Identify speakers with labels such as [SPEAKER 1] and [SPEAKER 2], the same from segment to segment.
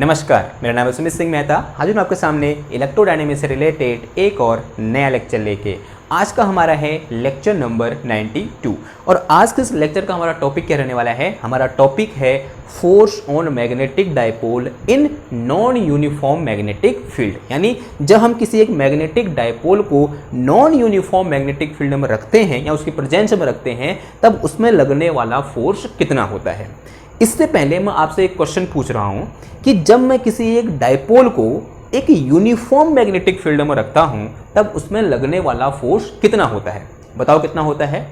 [SPEAKER 1] नमस्कार, मेरा नाम है सुमित सिंह मेहता। हाजिर हूँ आपके सामने इलेक्ट्रोडायनेमिक्स से रिलेटेड एक और नया लेक्चर लेके। आज का हमारा है लेक्चर नंबर 92 और आज के इस लेक्चर का हमारा टॉपिक क्या रहने वाला है। हमारा टॉपिक है force on magnetic dipole in non uniform magnetic field. यानी जब हम किसी एक मैग्नेटिक डायपोल को नॉन यूनिफॉर्म मैग्नेटिक फील्ड में रखते हैं या उसकी प्रेजेंस में रखते हैं तब उसमें लगने वाला फोर्स कितना होता है। इससे पहले मैं आपसे एक क्वेश्चन पूछ रहा हूं कि जब मैं किसी एक डायपोल को एक यूनिफॉर्म मैग्नेटिक फील्ड में रखता हूं तब उसमें लगने वाला फोर्स कितना होता है। बताओ कितना होता है।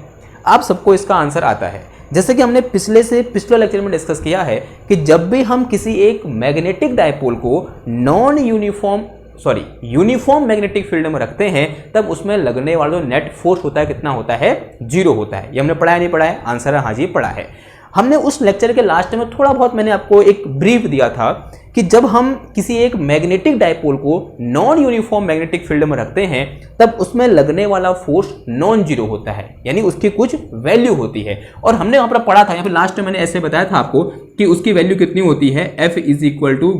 [SPEAKER 1] आप सबको इसका आंसर आता है। जैसे कि हमने पिछले लेक्चर में डिस्कस किया है कि जब भी हम किसी एक मैग्नेटिक डायपोल को यूनिफॉर्म मैग्नेटिक फील्ड में रखते हैं तब उसमें लगने वाला जो नेट फोर्स होता है कितना होता है, 0 होता है। ये हमने पढ़ा है नहीं पढ़ा है? आंसर है हाँ जी, पढ़ा है। हमने उस लेक्चर के लास्ट में थोड़ा बहुत मैंने आपको एक ब्रीफ दिया था कि जब हम किसी एक मैग्नेटिक डायपोल को नॉन यूनिफॉर्म मैग्नेटिक फील्ड में रखते हैं तब उसमें लगने वाला फोर्स नॉन जीरो होता है, यानी उसकी कुछ वैल्यू होती है। और हमने वहां पर पढ़ा था, यहाँ पे लास्ट में मैंने ऐसे बताया था आपको कि उसकी वैल्यू कितनी होती है, F =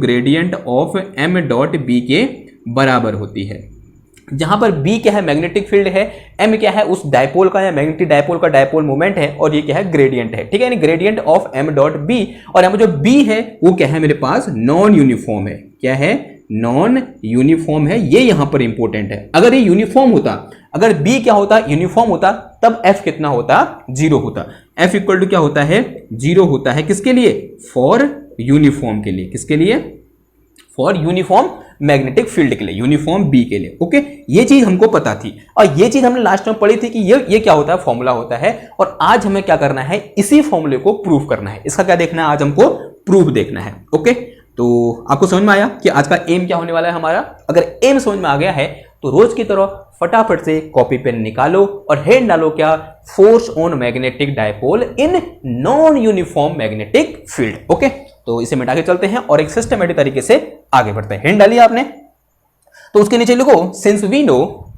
[SPEAKER 1] ग्रेडियंट ऑफ m.b के बराबर होती है। जहां पर B क्या है, मैग्नेटिक फील्ड है, M क्या है, उस डायपोल का या मैग्नेटिक डायपोल का डायपोल मोमेंट है, और ये क्या है, ग्रेडियंट है। ठीक है, यानी ग्रेडियंट ऑफ m.b। और यहाँ पर जो B है वो क्या है मेरे पास, नॉन यूनिफॉर्म है। क्या है, नॉन यूनिफॉर्म है। ये यहां पर इंपॉर्टेंट है। अगर ये यूनिफॉर्म होता, अगर B क्या होता, यूनिफॉर्म होता, तब F कितना होता, 0 होता। F = क्या होता है, 0 होता है। किसके लिए, फॉर यूनिफॉर्म के लिए। किसके लिए, फॉर यूनिफॉर्म मैग्नेटिक फील्ड के लिए, यूनिफॉर्म बी के लिए। ओके, ये चीज हमको पता थी और ये चीज हमने लास्ट में पढ़ी थी कि ये क्या होता है, फॉर्मूला होता है। और आज हमें क्या करना है, इसी फॉर्मूले को प्रूव करना है। इसका क्या देखना है, आज हमको प्रूफ देखना है। ओके, तो आपको समझ में आया कि आज का एम क्या होने वाला है हमारा। अगर एम समझ में आ गया है तो रोज की तरह फटाफट से कॉपी पेन निकालो और हेड डालो क्या, force on magnetic dipole in non uniform magnetic field. Okay, तो इसे मिटा के चलते हैं और एक सिस्टमेटिक तरीके से आगे बढ़ते हैं। हिंट डाली आपने तो उसके नीचे लिखो since we know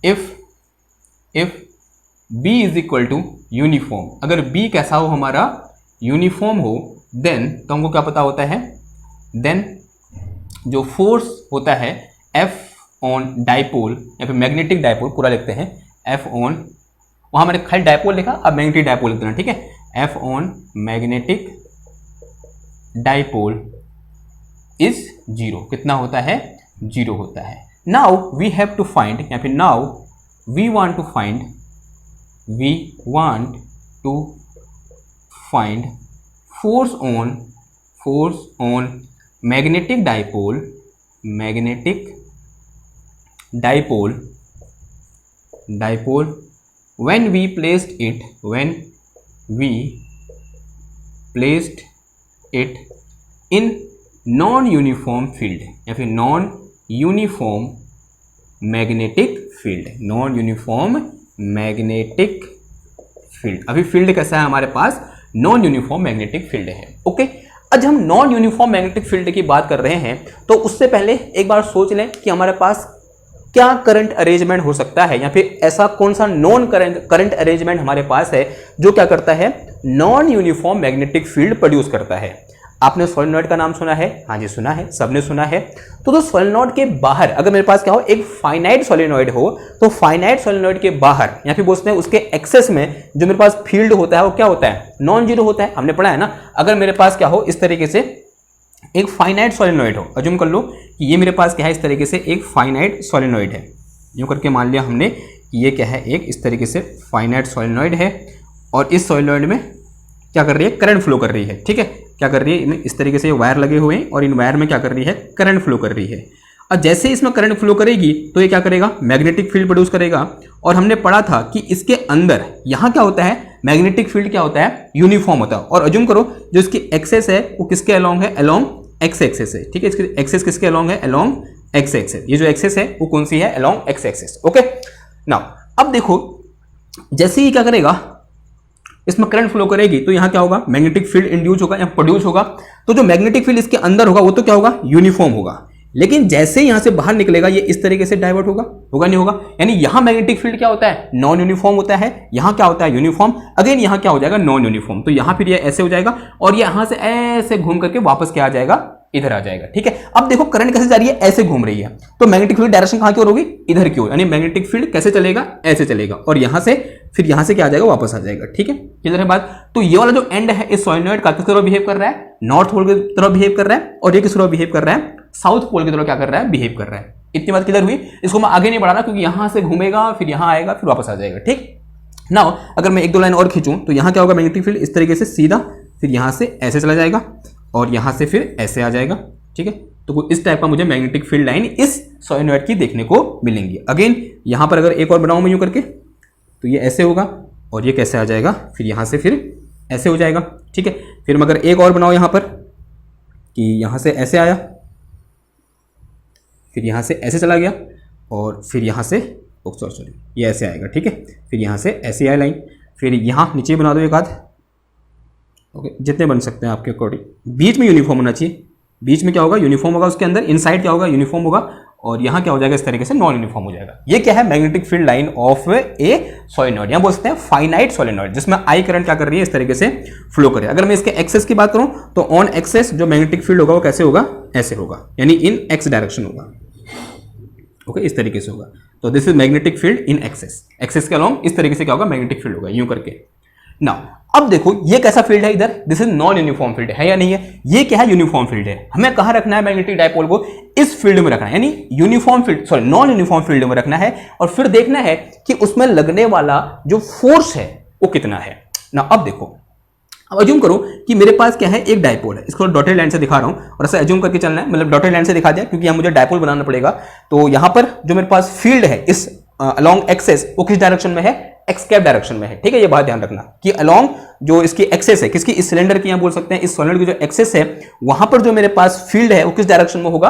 [SPEAKER 1] if B = uniform. अगर B कैसा हो हमारा, यूनिफॉर्म हो, देन तो हमको क्या पता होता है, देन जो फोर्स होता है F ऑन डायपोल या फिर मैग्नेटिक डायपोल, पूरा लिखते हैं F ऑन, वहां मैंने खाली डायपोल लिखा, अब मैग्नेटिक डायपोल लिख देना। ठीक है, F on magnetic dipole is 0। कितना होता है, 0 होता है। Now we have to find, या फिर now we want to find force on magnetic dipole when we placed it in non uniform field या फिर non uniform magnetic field। अभी फील्ड कैसा है हमारे पास, नॉन यूनिफॉर्म मैग्नेटिक फील्ड है। Okay, आज हम नॉन यूनिफॉर्म मैग्नेटिक फील्ड की बात कर रहे हैं तो उससे पहले एक बार सोच लें कि हमारे पास क्या करंट अरेंजमेंट हो सकता है, या फिर ऐसा कौन सा नॉन करंट अरेंजमेंट हमारे पास है जो क्या करता है, non uniform magnetic field produce करता है। आपने सोलेनॉइड का नाम सुना है? हाँ जी सुना है, सबने सुना है। तो सोलेनॉइड के बाहर अगर मेरे पास क्या हो, एक फाइनाइट सोलेनॉइड हो, तो फाइनाइट सोलेनॉइड के बाहर या फिर बोलते हैं उसके एक्सेस में जो मेरे पास फील्ड होता है वो क्या होता है, नॉन जीरो होता है। हमने पढ़ा है ना। अगर मेरे पास क्या हो, इस तरीके से एक फाइनाइट सोलेनॉइड हो, अज्यूम कर लो कि ये मेरे पास क्या है, इस तरीके से एक फाइनाइट सोलेनॉइड है। यूं करके मान लिया हमने कि ये क्या है, एक इस तरीके से फाइनाइट सोलेनॉइड है और इस सोलेनॉइड में क्या कर रही है, करंट फ्लो कर रही है। ठीक है, क्या कर रही है, इस तरीके से वायर लगे हुए हैं और इन वायर में क्या कर रही है, करंट फ्लो कर रही है। और जैसे इसमें करंट फ्लो करेगी तो ये क्या करेगा, मैग्नेटिक फील्ड प्रोड्यूस करेगा। और हमने पढ़ा था कि इसके अंदर यहाँ क्या होता है, मैग्नेटिक फील्ड क्या होता है, यूनिफॉर्म होता है। और अज्यूम करो जो इसकी एक्सेस है वो किसके अलोंग है, अलोंग एक्स एक्सेस है। ठीक है, इसकी एक्सेस किसके अलोंग है, अलोंग एक्स एक्सेस। ये जो एक्सेस है वो कौन सी है, along X axis. Okay, now अब देखो जैसे ही क्या करेगा, इसमें करंट फ्लो करेगी तो यहाँ क्या होगा, मैग्नेटिक फील्ड इंड्यूस होगा या प्रोड्यूस होगा। तो जो मैग्नेटिक फील्ड इसके अंदर होगा वो तो क्या होगा, यूनिफॉर्म होगा। लेकिन जैसे यहां से बाहर निकलेगा ये इस तरीके से डाइवर्ट होगा, होगा नहीं होगा? यानी यहां मैग्नेटिक फील्ड क्या होता है? नॉन यूनिफॉर्म होता है। यहां क्या होता है? यूनिफॉर्म। अगेन यहां क्या हो जाएगा? Non uniform. तो यहां फिर ये ऐसे हो जाएगा और ये यहां से ऐसे घूम करके वापस क्या आ जाएगा? इधर आ जाएगा। ठीक है, अब देखो करंट कैसे जा रही है? ऐसे घूम रही है, तो मैग्नेटिक फील्ड डायरेक्शन कहां की ओर होगी? इधर की ओर। यानी मैग्नेटिक फील्ड कैसे चलेगा? ऐसे चलेगा और यहां से फिर यहां से क्या आ जाएगा? वापस आ जाएगा। ठीक है, क्लियर है बात? तो ये वाला जो एंड है इस सोलेनॉइड का किस तरह बिहेव कर रहा है? नॉर्थ पोल की तरह बिहेव कर रहा है और ये किस तरह बिहेव कर रहा है? साउथ पोल की तरह क्या कर रहा है? बिहेव कर रहा है। इतनी बात क्लियर हुई? इसको मैं आगे नहीं बढ़ा रहा क्योंकि यहां से घूमेगा फिर यहां आएगा फिर वापस आ जाएगा। ठीक, नाउ अगर मैं एक दो लाइन और खींचूं तो यहां क्या होगा? मैग्नेटिक फील्ड इस तरीके से सीधा फिर यहां से ऐसे चला जाएगा और यहां से फिर ऐसे आ जाएगा। ठीक है, तो इस टाइप का मुझे मैग्नेटिक फील्ड लाइन इस सोलेनॉइड की देखने को मिलेंगी। अगेन यहां पर अगर एक और बनाऊं मैं यूं करके तो ये ऐसे होगा और ये कैसे आ जाएगा? फिर यहां से फिर ऐसे हो जाएगा। ठीक है, फिर मैं अगर एक और बनाऊं यहां पर कि यहां से ऐसे आया फिर यहां से ऐसे चला गया और फिर यहां से सॉरी ये ऐसे आएगा। ठीक है, फिर यहां से ऐसे आया लाइन, फिर यहां नीचे बना दो एक आध। ओके, जितने बन सकते हैं आपके अकॉर्डिंग। बीच में यूनिफॉर्म होना चाहिए। बीच में क्या होगा? यूनिफॉर्म होगा, उसके अंदर इनसाइड क्या होगा? यूनिफॉर्म होगा और यहां क्या हो जाएगा? इस तरीके से नॉन यूनिफॉर्म हो जाएगा। ये क्या है? Magnetic field line of A solenoid, यहां बोल सकते हैं फाइनाइट सोलेनॉइड, जिसमें आई करंट क्या कर रही है? इस तरीके से फ्लो करे। अगर मैं इसके एक्सेस की बात करूं तो ऑन एक्सेस जो मैग्नेटिक फील्ड होगा वो कैसे होगा? ऐसे होगा, यानी इन एक्स डायरेक्शन होगा। ओके, इस तरीके से होगा। तो this is magnetic field in axis. Axis के अलोंग इस तरीके से क्या होगा? मैग्नेटिक फील्ड होगा, यूं करके। नाउ अब देखो ये कैसा फील्ड है इधर? This is non uniform field है या नहीं है? ये क्या है? यूनिफॉर्म फील्ड है। हमें कहां रखना है? मैग्नेटिक डायपोल को इस फील्ड में रखना है, यानी uniform field sorry non uniform field में रखना है और फिर देखना है कि उसमें लगने वाला जो फोर्स है वो कितना है। ना अब देखो, अब अज्यूम करो कि मेरे पास क्या है? एक डायपोल है। इसको डॉटेड लाइन से दिखा रहा हूं और ऐसा अज्यूम करके चलना है, मतलब डॉटेड लाइन से दिखा दिया क्योंकि यहां मुझे डायपोल बनाना पड़ेगा। तो यहां पर जो मेरे पास फील्ड है इस अलोंग एक्सेस वो किस डायरेक्शन में है? एक्स कैप डायरेक्शन में है। ठीक है, ये बात ध्यान रखना कि अलोंग जो इसकी एक्सेस है, किसकी? इस सिलेंडर की, यहां बोल सकते हैं इस सोलेनॉइड की जो एक्सेस है वहां पर जो मेरे पास फील्ड है वो किस डायरेक्शन में होगा?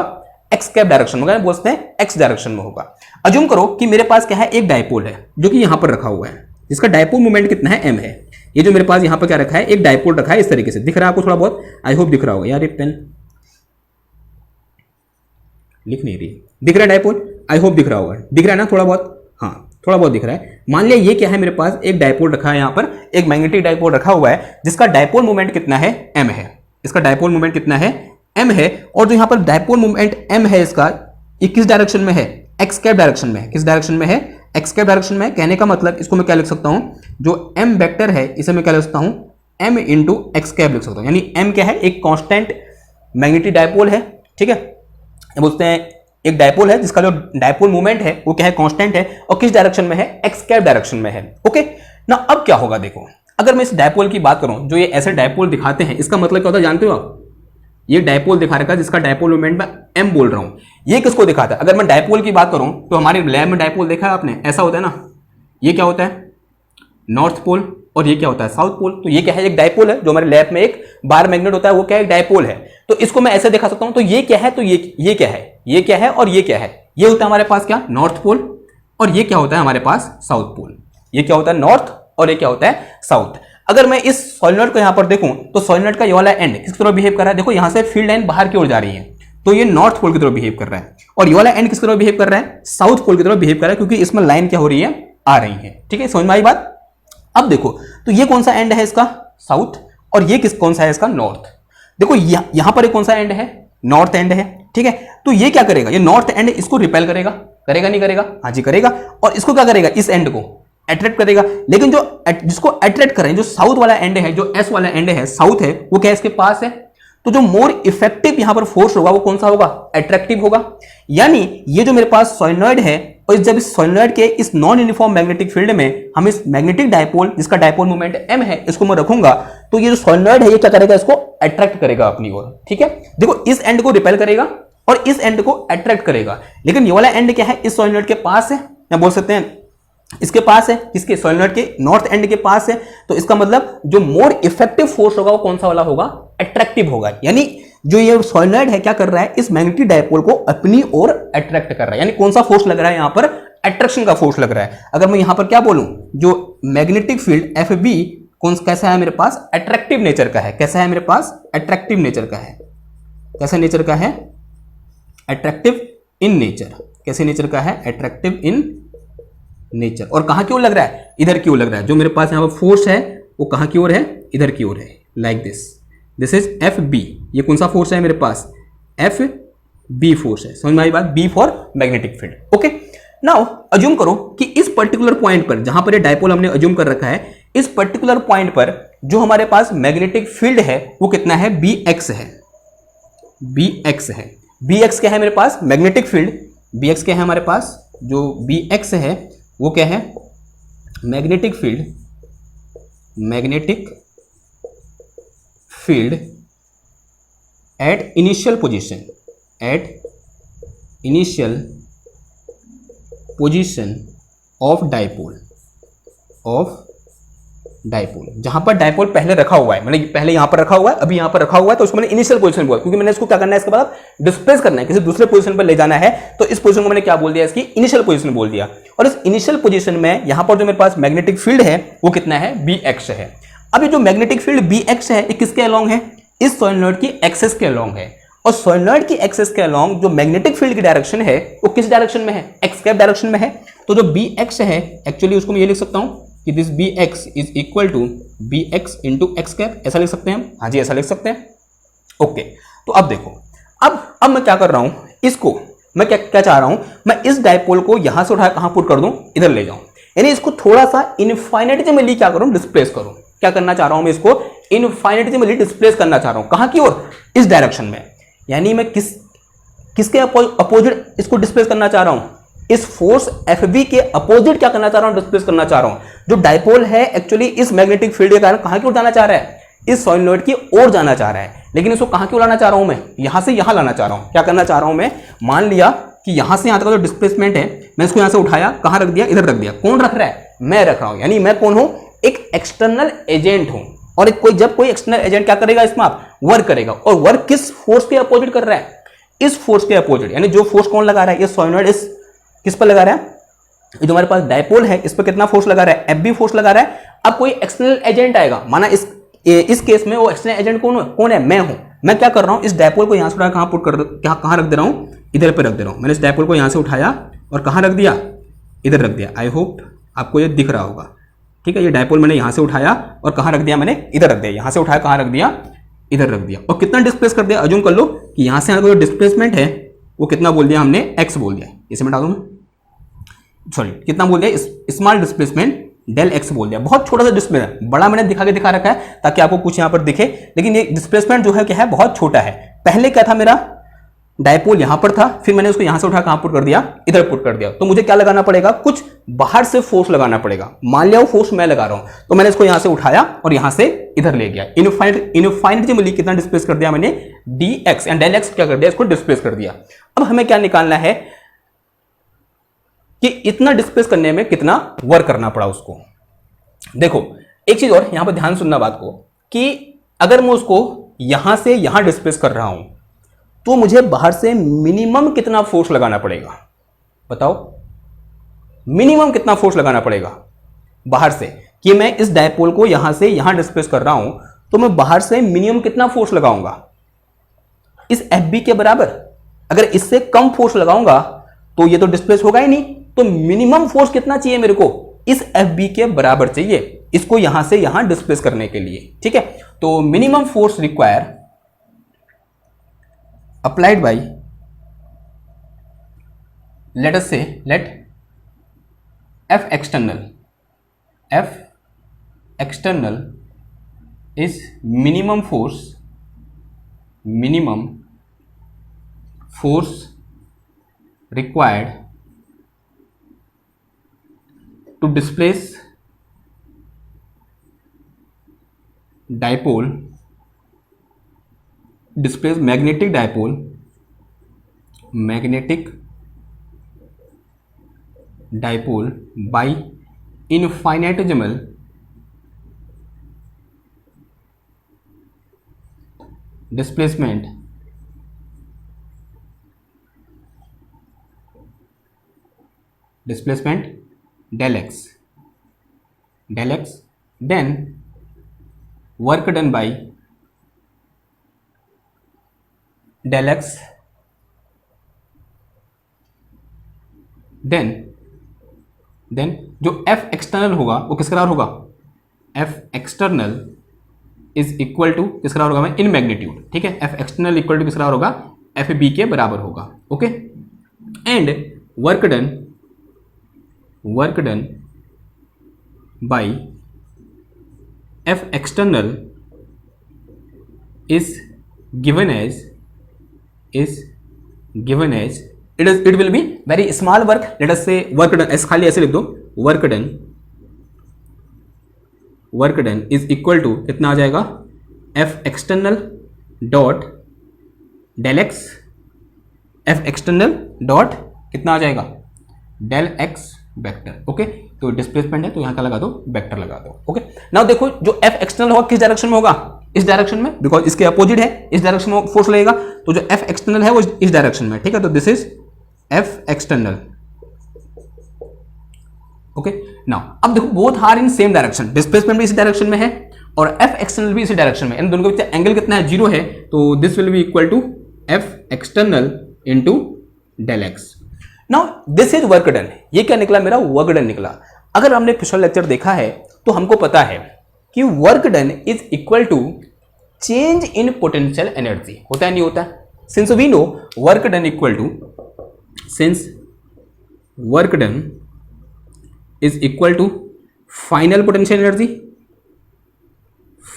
[SPEAKER 1] एक्स कैप डायरेक्शन में होगा, बोल सकते हैं एक्स डायरेक्शन में होगा। अज्यूम करो कि मेरे पास क्या है? एक डायपोल है जो कि यहां पर रखा हुआ है, जिसका डायपोल मोमेंट कितना है? m है। ये जो मेरे पास यहां पर क्या रखा है? एक डायपोल रखा है, इस तरीके से दिख रहा है आपको थोड़ा बहुत? आई होप दिख रहा होगा यार, ये पेन लिख नहीं रही। दिख रहा है डायपोल? आई होप दिख रहा होगा। दिख रहा है ना थोड़ा बहुत? हाँ, थोड़ा बहुत दिख रहा है। मान लिया ये क्या है? मेरे पास एक डायपोल रखा है, यहां पर एक मैग्नेटिक डायपोल रखा हुआ है जिसका डायपोल मोमेंट कितना है? m है। इसका डायपोल मोमेंट कितना है? m है। और जो यहां पर डायपोल मोमेंट m है इसका, ये किस डायरेक्शन में है? एक्स कैप डायरेक्शन में है। किस डायरेक्शन में है? एक्स कैप डायरेक्शन में। कहने का मतलब इसको मैं क्या लिख सकता हूं? जो m वेक्टर है इसे मैं क्या लिख सकता हूं? m इंटू एक्स कैप लिख सकता हूं। यानी m क्या है? एक कांस्टेंट मैग्नेटिक डायपोल है। ठीक है, बोलते हैं एक डायपोल है जिसका जो डायपोल मोमेंट है वो क्या है? कांस्टेंट है और किस डायरेक्शन में है? एक्स कैप डायरेक्शन में है। ओके, ना अब क्या होगा? देखो, अगर मैं इस डायपोल की बात करूं, जो ये ऐसे डायपोल दिखाते हैं, इसका मतलब क्या होता है जानते हो आप? ये डायपोल दिखा रखा है जिसका डायपोल मोमेंट मैं m बोल रहा हूं, ये किसको दिखाता है? अगर मैं डायपोल की बात करूं तो हमारे लैब में डायपोल देखा है आपने? ऐसा होता है ना, ये क्या होता है? नॉर्थ पोल और ये क्या होता है? South pole. तो ये क्या है? एक डायपोल है जो हमारे लैब में एक बार मैग्नेट होता है, वो क्या है? एक डायपोल है। तो इसको मैं ऐसे दिखा सकता हूं। तो ये क्या है? तो ये क्या है? ये क्या है और ये क्या है? ये होता है हमारे पास क्या? North pole. और ये क्या होता है हमारे पास? South pole. ये क्या होता है? नॉर्थ और ये क्या होता है? साउथ। अगर मैं इस सोलेनॉइड को यहां पर देखूं तो सोलेनॉइड का ये वाला एंड किस तरह बिहेव कर रहा है? देखो यहां से फील्ड लाइन बाहर की ओर जा रही है, तो ये नॉर्थ पोल की तरह बिहेव कर रहा है। और ये वाला एंड किस तरह बिहेव कर रहा है? साउथ पोल की तरह बिहेव कर रहा है, क्योंकि इसमें लाइन क्या हो रही है? आ रही है। ठीक है, समझ में आई बात? अब देखो, तो ये कौन सा एंड है इसका? साउथ। और ये कौन सा है इसका? नॉर्थ। देखो यहां पर एक कौन सा एंड है? नॉर्थ एंड है। ठीक है, तो ये क्या करेगा? ये नॉर्थ एंड इसको रिपेल करेगा, करेगा नहीं करेगा? हाँ जी करेगा। और इसको क्या करेगा? इस एंड को अट्रैक्ट करेगा। लेकिन जो जिसको अट्रैक्ट करें, जो साउथ वाला एंड है, जो एस वाला एंड है, साउथ है, वो क्या इसके पास है? तो जो मोर इफेक्टिव यहां पर फोर्स होगा वो कौन सा होगा? अट्रैक्टिव होगा। यानी ये जो मेरे पास सोलेनॉइड है, और जब इस सोलेनॉइड के इस नॉन यूनिफॉर्म मैग्नेटिक फील्ड में हम इस मैग्नेटिक डायपोल जिसका डायपोल मोमेंट m है इसको मैं रखूंगा, तो ये जो सोलेनॉइड है ये क्या करेगा? इसको अट्रैक्ट करेगा अपनी ओर। ठीक है, देखो इस एंड को रिपेल करेगा और इस एंड को अट्रैक्ट करेगा। लेकिन ये वाला एंड क्या है? इस सोलेनॉइड के पास है, या बोल सकते हैं इसके पास है, किसके? सोलेनॉइड के नॉर्थ एंड के पास है। तो इसका मतलब जो मोर इफेक्टिव फोर्स होगा वो कौन सा वाला होगा? अट्रैक्टिव होगा। यानी जो ये सोलेनॉइड है क्या कर रहा है? इस मैग्नेटिक डायपोल को अपनी ओर अट्रैक्ट कर रहा है। यानी कौन सा फोर्स लग रहा है यहां पर? अट्रैक्शन का फोर्स लग रहा है। अगर मैं यहां पर क्या बोलूं, जो मैग्नेटिक फील्ड एफ बी कैसा है मेरे पास? अट्रैक्टिव नेचर का है। कैसा है मेरे पास? अट्रैक्टिव नेचर का है। कैसा नेचर का है? अट्रैक्टिव इन नेचर, कैसे नेचर का है, अट्रैक्टिव इन नेचर। और कहाँ की ओर लग रहा है, इधर की ओर लग रहा है। जो मेरे पास यहाँ पर फोर्स है वो कहाँ की ओर है, इधर की ओर है, like this is F B. ये कौन सा फोर्स है मेरे पास, एफ बी फोर्स है। समझ में आई बात, B for magnetic field. Okay, now assume करो कि इस पर्टिकुलर पॉइंट पर, जहां पर ये डायपोल हमने अज्यूम कर रखा है, इस पर्टिकुलर पॉइंट पर जो हमारे पास मैग्नेटिक फील्ड है वो कितना है, बी एक्स है। बी एक्स है, बी एक्स क्या है मेरे पास, मैग्नेटिक फील्ड। बी एक्स क्या है हमारे पास, जो बी एक्स है वो क्या है, magnetic field. Magnetic field at initial position, at initial position of dipole, of dipole. जहां पर डायपोल पहले रखा हुआ है, मैंने पहले यहां पर रखा हुआ है, अभी यहां पर रखा हुआ है, तो उसको मैंने इनिशियल पोजीशन बोला, क्योंकि मैंने इसको क्या करना है, इसके बाद डिस्प्लेस करना है, किसी दूसरे पोजीशन पर ले जाना है, तो इस पोजीशन को मैंने क्या बोल दिया, इसकी इनिशियल पोजीशन बोल दिया। और इस इनिशियल पोजीशन में यहां पर जो मेरे पास मैग्नेटिक फील्ड है वो कितना है, बी एक्स है। अब ये जो मैग्नेटिक फील्ड बी एक्स है, ये किसके अलोंग है, इस सोलेनॉइड की एक्सेस के अलोंग है। और सोलेनॉइड की एक्सेस के अलोंग जो मैग्नेटिक फील्ड की डायरेक्शन है वो किस डायरेक्शन में है, एक्स कैप डायरेक्शन में है। तो जो बी एक्स है, एक्चुअली उसको मैं ये लिख सकता हूं कि this B x is equal to B x into x cap, ऐसा लिख सकते हैं हम, हाँ जी ऐसा लिख सकते हैं। ओके, तो अब देखो, अब मैं क्या कर रहा हूं, इसको मैं क्या चाह रहा हूं, मैं इस डायपोल को यहां से उठा कहां पुट कर दूं, इधर ले जाऊं, यानी इसको थोड़ा सा इनफाइनिटेसिमली क्या करूं, डिस्प्लेस करूं। क्या करना चाह रहा हूं मैं, इसको इनफाइनिटेसिमली डिस्प्लेस करना चाह रहा हूं, कहां की ओर, इस डायरेक्शन में। यानी मैं किसके अपोजिट इसको डिस्प्लेस करना चाह रहा हूं, इस फोर्स एफ बी के अपोजिट क्या करना चाह रहा हूं, डिस्प्लेस करना चाह रहा हूं। जो डायपोल है एक्चुअली इस मैग्नेटिक फील्ड के कारण कहां की ओर जाना चाह रहा है, इस सोलेनॉइड की ओर जाना चाह रहा है, लेकिन इसको कहां की ओर लाना चाह रहा हूं मैं, यहां से यहां लाना चाह रहा हूं। क्या करना चाह रहा हूं मैं, मान लिया कि यहां से यहां तक का जो डिस्प्लेसमेंट है, मैं इसको यहां से उठाया, कहां रख दिया, इधर रख दिया। कौन रख रहा है, मैं रख रहा हूं, यानी मैं कौन हूं, एक एक्सटर्नल एजेंट हूं। और जब कोई एक्सटर्नल एजेंट क्या करेगा, इसमें आप वर्क करेगा, और वर्क किस फोर्स के अपोजिट कर रहा है, इस फोर्स के अपोजिट। यानी जो फोर्स कौन लगा रहा है, ये सोलेनॉइड इस किस पर लगा रहा है, ये जो हमारे पास डायपोल है इस पर कितना फोर्स लगा रहा है, एफ बी फोर्स लगा रहा है। अब कोई एक्सटर्नल एजेंट आएगा, माना इस केस में वो एक्सटर्नल एजेंट कौन है, मैं हूं। मैं क्या कर रहा हूं, इस डायपोल को यहां से उठा कहां रख दे रहा हूं, इधर पे रख दे रहा हूं। मैंने इस डायपोल को यहां से उठाया और कहां रख दिया, इधर रख दिया। आई होप आपको ये दिख रहा होगा, ठीक है। ये डायपोल मैंने यहां से उठाया और कहां रख दिया, मैंने इधर रख दिया। यहां से उठाया कहां रख दिया, इधर रख दिया। और कितना डिस्प्लेस कर दिया, अज्यूम कर लो कि यहां से जो डिस्प्लेसमेंट है वो कितना बोल दिया हमने, एक्स बोल दिया। इसे मैं डालूं, सॉरी कितना बोल दिया, स्मॉल डिस्प्लेसमेंट डेल एक्स बोल दिया। बहुत छोटा सा डिस्प्लेसमेंट, बड़ा मैंने दिखा रखा है ताकि आपको कुछ यहां पर दिखे, लेकिन ये डिस्प्लेसमेंट जो है क्या है, बहुत छोटा है। पहले क्या था, मेरा डायपोल यहां पर था, फिर मैंने उसको यहां से उठा कहां पुट कर दिया, इधर पुट कर दिया। तो मुझे क्या लगाना पड़ेगा, कुछ बाहर से फोर्स लगाना पड़ेगा। मान लिया वो फोर्स मैं लगा रहा हूं, तो मैंने इसको यहां से उठाया और यहां से इधर ले गया। इनफाइनिटेसिमली कितना डिस्प्लेस कर दिया मैंने, d x, and del x क्या कर दिया, इसको डिस्प्लेस कर दिया। अब हमें क्या निकालना है कि इतना डिस्प्लेस करने में कितना वर्क करना पड़ा उसको। देखो एक चीज और यहां पर ध्यान सुनना बात को, कि अगर मैं उसको यहां से यहां डिस्प्लेस कर रहा हूं तो मुझे बाहर से मिनिमम कितना फोर्स लगाना पड़ेगा, बताओ मिनिमम कितना फोर्स लगाना पड़ेगा बाहर से। कि मैं इस डायपोल को यहां से यहां डिस्प्लेस कर रहा हूं तो मैं बाहर से मिनिमम कितना फोर्स लगाऊंगा, इस एफ बी के बराबर। अगर इससे कम फोर्स लगाऊंगा तो ये तो डिस्प्लेस होगा ही नहीं, तो मिनिमम फोर्स कितना चाहिए मेरे को, इस एफ बी के बराबर चाहिए इसको यहां से यहां डिस्प्लेस करने के लिए, ठीक है। तो minimum force require applied by, let us say, let F external is minimum force required to displace magnetic dipole by infinitesimal displacement del x, then work done by del x then जो F external होगा वो किसके बराबर होगा, F external is equal to किसके बराबर होगा, in magnitude, ठीक है, एफ एक्सटर्नल इक्वल टू किसके बराबर होगा, एफ बी के बराबर होगा, okay. And work done by F external is given as it will be very small work, let us say work done, ऐसे खाली ऐसे लिख दो, work done is equal to कितना आ जाएगा, f external dot del x, f external dot कितना आ जाएगा, del x वेक्टर, ओके। तो डिस्प्लेसमेंट है तो यहाँ का लगा दो, वेक्टर लगा दो, ओके। नाउ देखो जो f एक्सटर्नल होगा किस डायरेक्शन में होगा, इस डायरेक्शन में, बिकॉज इसके अपोजिट है, इस डायरेक्शन में फोर्स लगेगा, तो जो f एक्सटर्नल है वो इस डायरेक्शन में, ठीक है। तो this is f external, okay. Now अब देखो both are in same direction, displacement भी इसी डायरेक्शन में है और f एक्सटर्नल भी इसी डायरेक्शन में, इन दोनों के बीच एंगल कितना है, 0 है, तो this will be equal to f external into del x। Now this is work done, ये क्या निकला मेरा, वर्क डन निकला। अगर हमने पिछला लेक्चर देखा है तो हमको पता है कि work done is equal to change in potential energy, होता है नहीं होता है, since we know work done equal to, since work done is equal to final potential energy,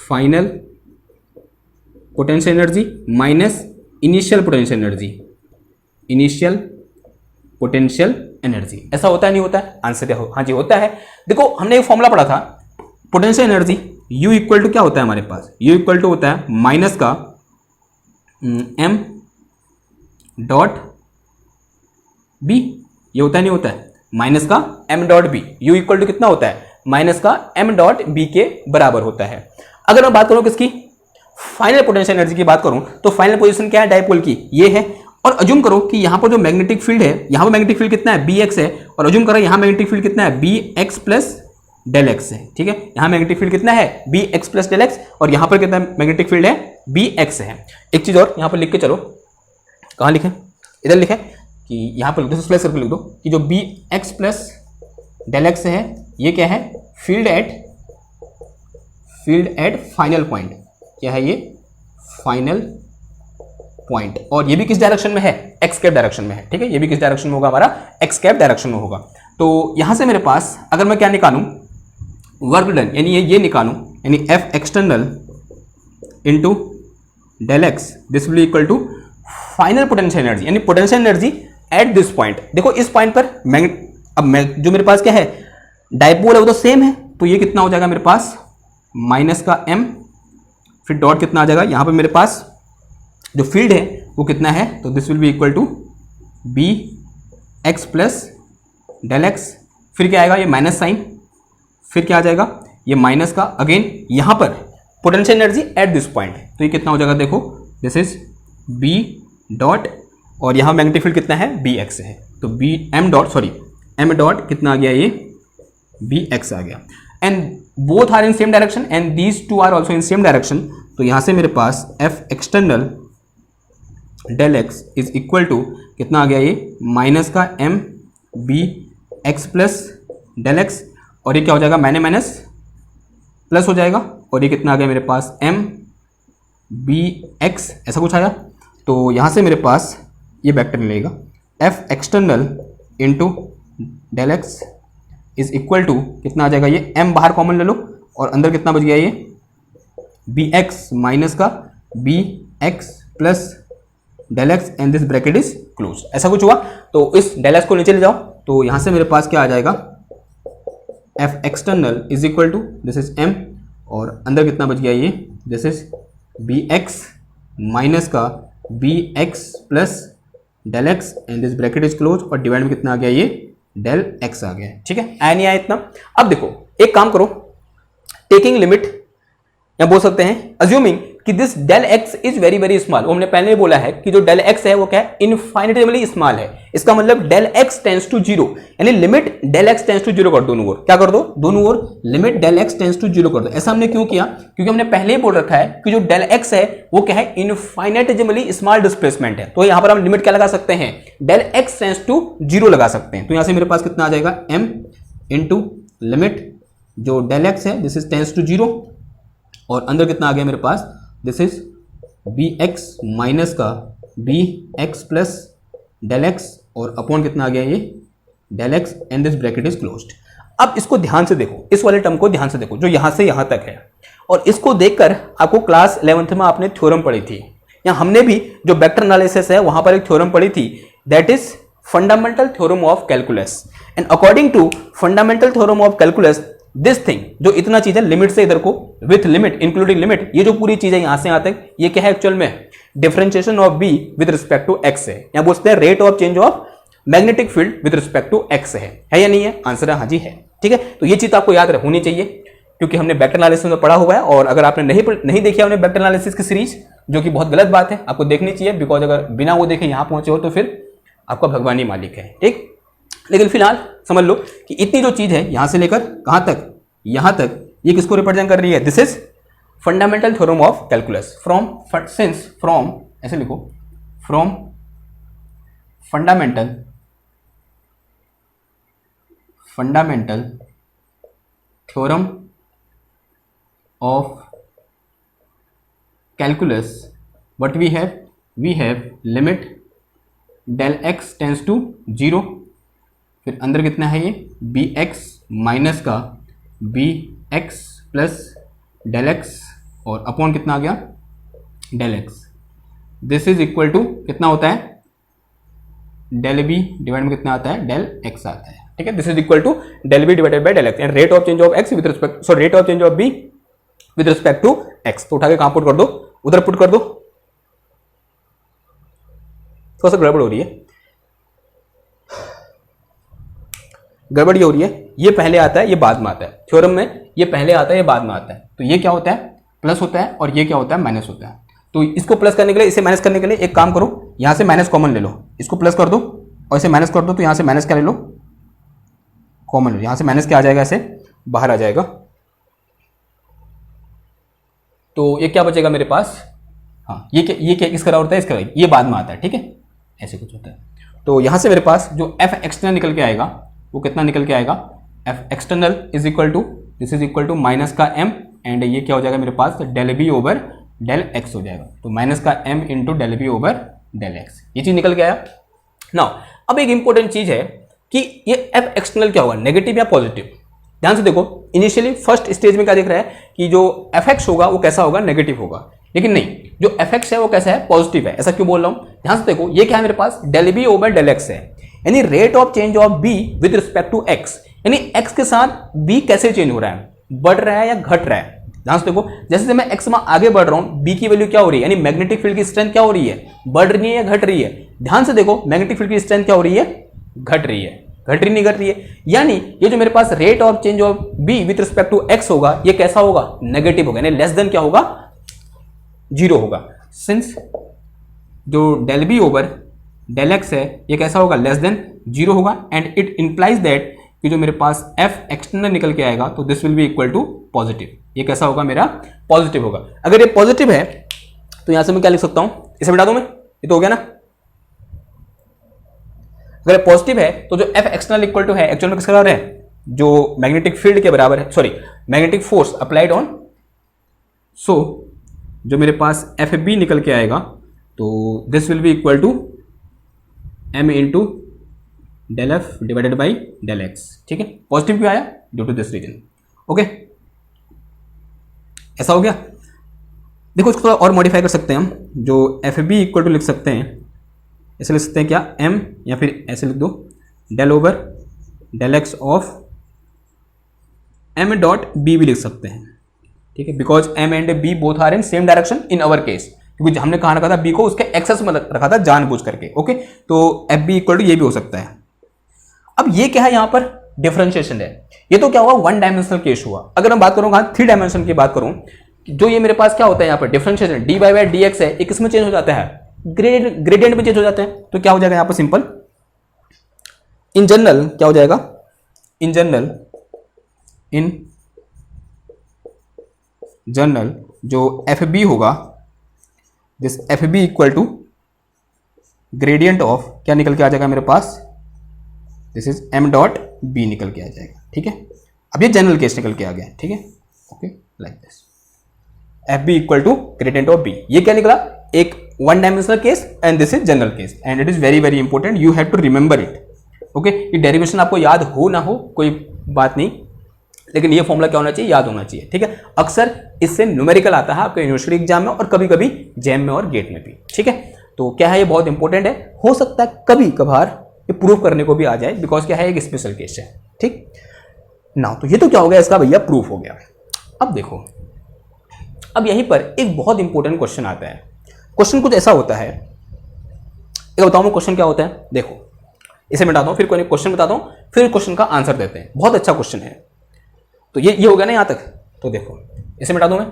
[SPEAKER 1] final potential energy minus initial potential energy, initial potential energy, ऐसा होता है नहीं होता है, आंसर हाँ जी होता है। देखो हमने एक फॉर्मूला पढ़ा था, potential energy U equal to क्या होता है हमारे पास, U इक्वल टू होता है माइनस का m डॉट b, ये होता है नहीं होता है, माइनस का m dot b, U equal to कितना होता है, माइनस का m डॉट b के बराबर होता है। अगर मैं बात करूं किसकी, फाइनल पोटेंशियल एनर्जी की बात करूं तो फाइनल पोजीशन क्या है डायपोल की, ये है, और अज्यूम करो कि यहां पर जो मैग्नेटिक फील्ड है, यहां पर मैग्नेटिक फील्ड कितना है, bx है, और अज्यूम करो यहां मैग्नेटिक फील्ड कितना है, bx प्लस डेल एक्स है, ठीक है, यहां मैग्नेटिक फील्ड कितना है, bx प्लस डेल एक्स, और यहां पर कितना मैग्नेटिक फील्ड है, bx है। एक चीज और यहां पर लिख के चलो, कहां लिखें, इधर लिखें कि यहां पर प्लस करके लिख दो कि जो bx प्लस डेल एक्स है ये क्या है, फील्ड एट फाइनल पॉइंट, क्या है ये, फाइनल पॉइंट, और ये भी किस डायरेक्शन में है, एक्स कैप डायरेक्शन में है, ठीक है, ये भी किस डायरेक्शन में होगा, हमारा एक्स कैप डायरेक्शन में होगा। तो यहां से मेरे पास अगर मैं क्या निकालूं, वर्क डन, यानी ये निकालूं, यानी F external into del x, this will equal to final potential energy, यानी potential energy at this point. देखो इस पॉइंट पर अब जो मेरे पास क्या है, डायपोल है वो तो सेम है, तो ये कितना हो जाएगा मेरे पास, माइनस का m, फिर डॉट कितना आ जाएगा, यहां पर मेरे पास जो फील्ड है वो कितना है, तो this will be equal to B x plus del x, फिर क्या आएगा, ये माइनस साइन, फिर क्या आ जाएगा, ये माइनस का अगेन यहां पर potential energy at this point, तो ये कितना हो जाएगा, देखो दिस इज बी डॉट, और यहां मैग्नेटिक फील्ड कितना है, बी एक्स है, तो B M dot, sorry M dot कितना आ गया, ये बी एक्स आ गया, and both are in same direction and these two are also in same direction. तो यहां से मेरे पास F external del x is equal to कितना आ गया, ये माइनस का m B x plus del x, और ये क्या हो जाएगा, माइनस प्लस हो जाएगा, और ये कितना आ गया मेरे पास, m बी एक्स, ऐसा कुछ आया। तो यहाँ से मेरे पास ये वेक्टर मिलेगा, f external into del x is equal to कितना आ जाएगा, ये m बाहर कॉमन ले लो, और अंदर कितना बच गया, ये बी एक्स माइनस का B x plus del x, and this bracket is close, ऐसा कुछ हुआ। तो इस डेल एक्स को नीचे ले जाओ, तो यहां से मेरे पास क्या आ जाएगा, F external is equal to this is m, और अंदर कितना बच गया, ये this is B x minus का B x plus del x, and this bracket is close, और डिवाइड में कितना आ गया, ये डेल एक्स आ गया, ठीक है, आया नहीं आया इतना। अब देखो एक काम करो, टेकिंग लिमिट, या बोल सकते हैं अज्यूमिंग कि this del x is very very small, हमने पहले ही बोला है कि जो डेल एक्स है वो क्या है, इनफाइनेटिवली स्मॉल है। इसका मतलब del x tends to zero, यानी limit del x tends to zero कर दो, दोनों ओर क्या कर दो, दोनों ओर limit del x tends to zero कर दो। ऐसा हमने क्यों किया, क्योंकि हमने पहले ही बोल रखा है कि जो डेल एक्स है वो क्या है, इनफाइनेटिमली स्मॉल डिस्प्लेसमेंट है। तो यहां पर हम लिमिट क्या लगा सकते हैं, del x tends to zero लगा सकते हैं। तो यहां से मेरे पास कितना आ जाएगा, m इंटू लिमिट जो डेल एक्स है this is tends to zero, और अंदर कितना आ गया मेरे पास, this is B x minus का B x plus del x, और अपॉन कितना आ गया ये del x, and this bracket is closed. अब इसको ध्यान से देखो, इस वाले टर्म को ध्यान से देखो जो यहां से यहां तक है, और इसको देखकर आपको क्लास 11th में आपने थ्योरम पढ़ी थी, या हमने भी जो वेक्टर एनालिसिस है वहां पर एक थ्योरम पढ़ी थी, that is fundamental theorem of calculus. And according to fundamental theorem of calculus this thing, जो इतना चीज है लिमिट से इधर को विथ लिमिट इंक्लूडिंग लिमिट, ये जो पूरी चीज है यहां से यहां तक, ये क्या है एक्चुअल में, differentiation of B with respect to x है, या बोलते हैं rate of change of magnetic field with respect to x है या नहीं है, आंसर है हाँ जी है। ठीक है, तो ये चीज आपको याद होनी चाहिए क्योंकि हमने वेक्टर एनालिसिस में पढ़ा हुआ है, और अगर आपने नहीं देखी हमने वेक्टर एनालिसिस की सीरीज, जो कि बहुत गलत बात है, आपको देखनी चाहिए, बिकॉज अगर बिना वो देखे यहां पहुंचे हो तो फिर आपका भगवान ही मालिक है। ठीक, लेकिन फिलहाल समझ लो कि इतनी जो चीज है यहां से लेकर कहां तक, यहां तक, ये किसको रिप्रेजेंट कर रही है, this is fundamental theorem of calculus from, since from, ऐसे लिखो, from fundamental theorem of calculus what we have limit del x tends to zero, फिर अंदर कितना है ये बी एक्स माइनस का B x plus del x, और upon कितना आ गया del x, this is equal to कितना होता है, डेल बी डिवाइड में कितना आता है, डेल एक्स आता है। ठीक है, this is equal to del B divided by del x, and rate of change of x with respect, so rate of change of B with respect to x. तो उठा के कहां पुट कर दो, उधर पुट कर दो, थोड़ा सा गड़बड़ हो रही है, गड़बड़ ये हो रही है, ये पहले आता है ये बाद में आता है, थ्योरम में ये पहले आता है ये बाद में आता है। तो ये क्या होता है, प्लस होता है, और ये क्या होता है, माइनस होता है। तो इसको प्लस करने के लिए, इसे माइनस करने के लिए एक काम करो, यहां से माइनस कॉमन ले लो, इसको प्लस कर दो और इसे माइनस कर दो, तो यहां से माइनस क्या ले लो, कॉमन लो, यहां से माइनस क्या आ जाएगा, ऐसे बाहर आ जाएगा, तो ये क्या बचेगा मेरे पास, हाँ ये क्या किसका होता है, इसका, ये बाद में आता है। ठीक है, ऐसे कुछ होता है। तो यहां से मेरे पास जो एफ एक्सटर्नल निकल के आएगा वो कितना निकल के आएगा, F external is equal to, this is equal to minus का एम, एंड ये क्या हो जाएगा मेरे पास, del B over del X हो जाएगा, तो माइनस का M into del B over del X, ये चीज निकल के आया। नाउ अब एक इंपॉर्टेंट चीज है कि ये एफ एक्सटर्नल क्या होगा, नेगेटिव या पॉजिटिव। ध्यान से देखो, इनिशियली फर्स्ट स्टेज में क्या दिख रहा है कि जो एफ एक्स होगा वो कैसा होगा, नेगेटिव होगा, लेकिन नहीं, जो एफ एक्स है वो कैसा है, पॉजिटिव है। ऐसा क्यों बोल रहा हूं, ध्यान से देखो, ये क्या है मेरे पास, del B over del x है, यानी rate of change of B with respect to X, यानी एक्स के साथ बी कैसे चेंज हो रहा है, बढ़ रहा है या घट रहा है। ध्यान से देखो, जैसे मैं एक्स में आगे बढ़ रहा हूं, बी की वैल्यू क्या हो रही है, यानी मैग्नेटिक फील्ड की स्ट्रेंथ क्या हो रही है, बढ़ रही है या घट रही है। ध्यान से देखो, मैग्नेटिक फील्ड की स्ट्रेंथ क्या हो रही है, घट रही है, घट रही नहीं घट रही है, यानी ये जो मेरे पास rate of change of B with respect to X होगा, ये कैसा होगा, नेगेटिव होगा, यानी लेस देन क्या होगा, जीरो होगा। सिंस जो del B over del x है ये कैसा होगा, लेस देन जीरो होगा, एंड इट इंप्लाइज दैट कि जो मेरे पास एफ एक्सटर्नल निकल के आएगा तो this will be equal to positive, ये कैसा होगा, मेरा पॉजिटिव होगा। अगर ये पॉजिटिव है तो यहां से मैं क्या लिख सकता हूं, इसे मिटा दूं मैं, ये तो हो गया ना। अगर ये पॉजिटिव है तो जो एफ एक्सटर्नल इक्वल टू है एक्चुअल में किसके बराबर है, जो मैग्नेटिक फील्ड के बराबर है, sorry magnetic force applied on, so जो मेरे पास एफ बी निकल के आएगा तो this will be equal to M into del F divided by del X. ठीक है, पॉजिटिव क्यों आया, due to this reason. Okay, ऐसा हो गया। देखो इसको थोड़ा और मॉडिफाई कर सकते हैं हम, जो एफ बी इक्वल टू लिख सकते हैं, ऐसे लिख सकते हैं क्या, एम, या फिर ऐसे लिख दो del over del x of m dot B भी लिख सकते हैं। ठीक है, because m and B both are in same direction in our case, क्योंकि हमने कहा रखा था बी को उसके एक्सेस में रखा था जानबूझ करके। ओके, तो एफ बी इक्वल टू ये भी हो सकता है। अब ये क्या है, यहां पर डिफरेंशिएशन है, ये तो क्या हुआ, वन डायमेंशनल केस हुआ। अगर मैं बात करूं थ्री डायमेंशन की बात करूं जो ये मेरे पास क्या होता है यहाँ पर डिफरेंशिएशन dy बाई dx है, एक इसमें चेंज हो जाता है, ग्रेडियंट में चेंज हो जाते हैं। तो क्या हो जाएगा यहाँ पर सिंपल, इन जनरल क्या हो जाएगा, इन जनरल जो एफ बी होगा, this F B equal to gradient of क्या निकल के आ जाएगा मेरे पास, this is M dot B निकल के आ जाएगा। ठीक है, अब ये जनरल केस निकल के आ गया। ठीक है, okay, like this F B equal to gradient of B. ये क्या निकला, एक one dimensional case and this is general case and it is very very important, you have to remember it. Okay, ये डेरिवेशन आपको याद हो ना हो कोई बात नहीं, लेकिन ये फॉर्मूला क्या होना चाहिए, याद होना चाहिए। ठीक है, अक्सर इससे न्यूमेरिकल आता है आपके यूनिवर्सिटी एग्जाम में और कभी कभी जैम में और गेट में भी। ठीक है, तो क्या है, ये बहुत इंपॉर्टेंट है, हो सकता है कभी कभार ये प्रूफ करने को भी आ जाए, बिकॉज क्या है, एक स्पेशल केस है। ठीक ना, तो ये तो क्या हो गया, इसका भैया प्रूफ हो गया। अब देखो, अब यहीं पर एक बहुत इंपॉर्टेंट क्वेश्चन आता है। क्वेश्चन कुछ ऐसा होता है, एक बताऊं मैं क्वेश्चन क्या होता है, देखो इसे मिटाता हूं, फिर कोई क्वेश्चन बताता हूं, फिर क्वेश्चन का आंसर देते हैं। बहुत अच्छा क्वेश्चन है। तो ये हो गया ना यहां तक, तो देखो इसे मिटा दूं मैं,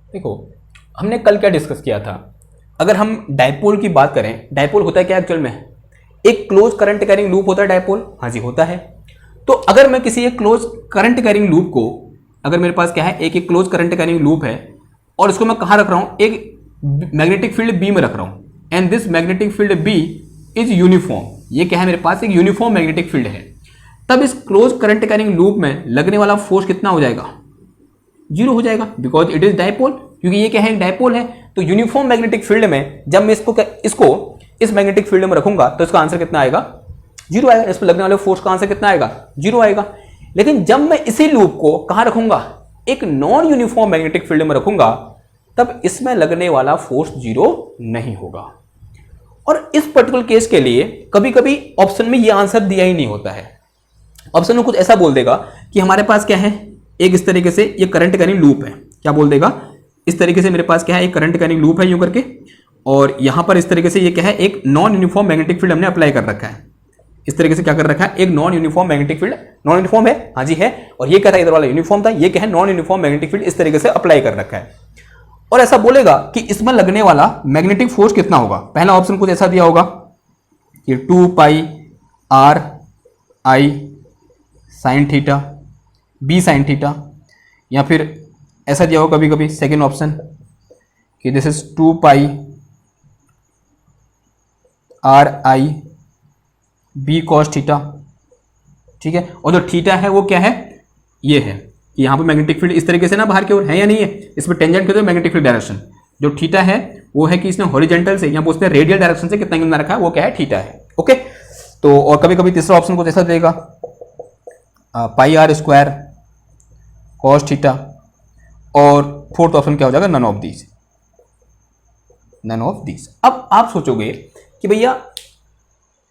[SPEAKER 1] देखो हमने कल क्या डिस्कस किया था, अगर हम डायपोल की बात करें, डायपोल होता है क्या एक्चुअल में, एक क्लोज करंट कैरिंग लूप होता है डायपोल। हाँ जी होता है। तो अगर मैं किसी एक क्लोज करंट कैरिंग लूप को, अगर मेरे पास क्या है, एक क्लोज करंट कैरिंग लूप है और इसको मैं कहाँ रख रहा हूँ, एक मैग्नेटिक फील्ड बी में रख रहा हूँ and this magnetic field B is uniform, ये क्या है मेरे पास, एक यूनिफॉर्म मैग्नेटिक फील्ड है, तब इस क्लोज करंट कैरिंग लूप में लगने वाला फोर्स कितना हो जाएगा, जीरो हो जाएगा, बिकॉज इट इज डायपोल, क्योंकि ये क्या है, डायपोल है। तो यूनिफॉर्म मैग्नेटिक फील्ड में जब मैं इसको इस मैग्नेटिक फील्ड में रखूंगा तो इसका आंसर कितना आएगा, जीरो आएगा। इस पर लगने वाले फोर्स का आंसर कितना आएगा, जीरो आएगा। लेकिन जब मैं इसी लूप को कहां रखूंगा, एक नॉन यूनिफॉर्म मैग्नेटिक फील्ड में रखूंगा, तब इसमें लगने वाला फोर्स जीरो नहीं होगा। और इस पर्टिकुलर केस के लिए कभी कभी ऑप्शन में यह आंसर दिया ही नहीं होता है, ऑप्शन में कुछ ऐसा बोल देगा कि हमारे पास क्या है, एक इस तरीके से ये करंट कैरिंग लूप है, क्या बोल देगा, इस तरीके से मेरे पास क्या है, एक करंट कैरिंग लूप है यूं करके, और यहां पर इस तरीके से ये क्या है, एक नॉन यूनिफॉर्म मैग्नेटिक फील्ड हमने अप्लाई कर रखा है। इस तरीके से क्या कर रखा है, एक non uniform magnetic field, non uniform है, हाँ जी है, और ये क्या था, इधर वाला यूनिफॉर्म था, ये क्या है, नॉन यूनिफॉर्म मैग्नेटिक फील्ड इस तरीके से अप्लाई कर रखा है। और ऐसा बोलेगा कि इसमें लगने वाला मैग्नेटिक फोर्स कितना होगा। पहला ऑप्शन कुछ ऐसा दिया होगा कि 2 pi R I sine theta B sine theta, या फिर ऐसा दिया होगा कभी कभी सेकेंड ऑप्शन कि this is 2 pi R I B cos theta. ठीक है, और जो थीटा है वो क्या है, ये है कि यहाँ पर मैग्नेटिक फील्ड इस तरीके से ना बाहर की ओर है या नहीं है, इसमें टेंजेंट के मैग्नेटिक फील्ड डायरेक्शन जो थीटा है वो है कि इसने हॉरिजॉन्टल से या उसने रेडियल डायरेक्शन से कितना एंगल बना रखा है, वो क्या है, थीटा है। ओके, तो और कभी कभी तीसरा ऑप्शन को जैसा देगा pi r square cos theta, और फोर्थ ऑप्शन क्या हो जाएगा, none of these, none of these. अब आप सोचोगे कि भैया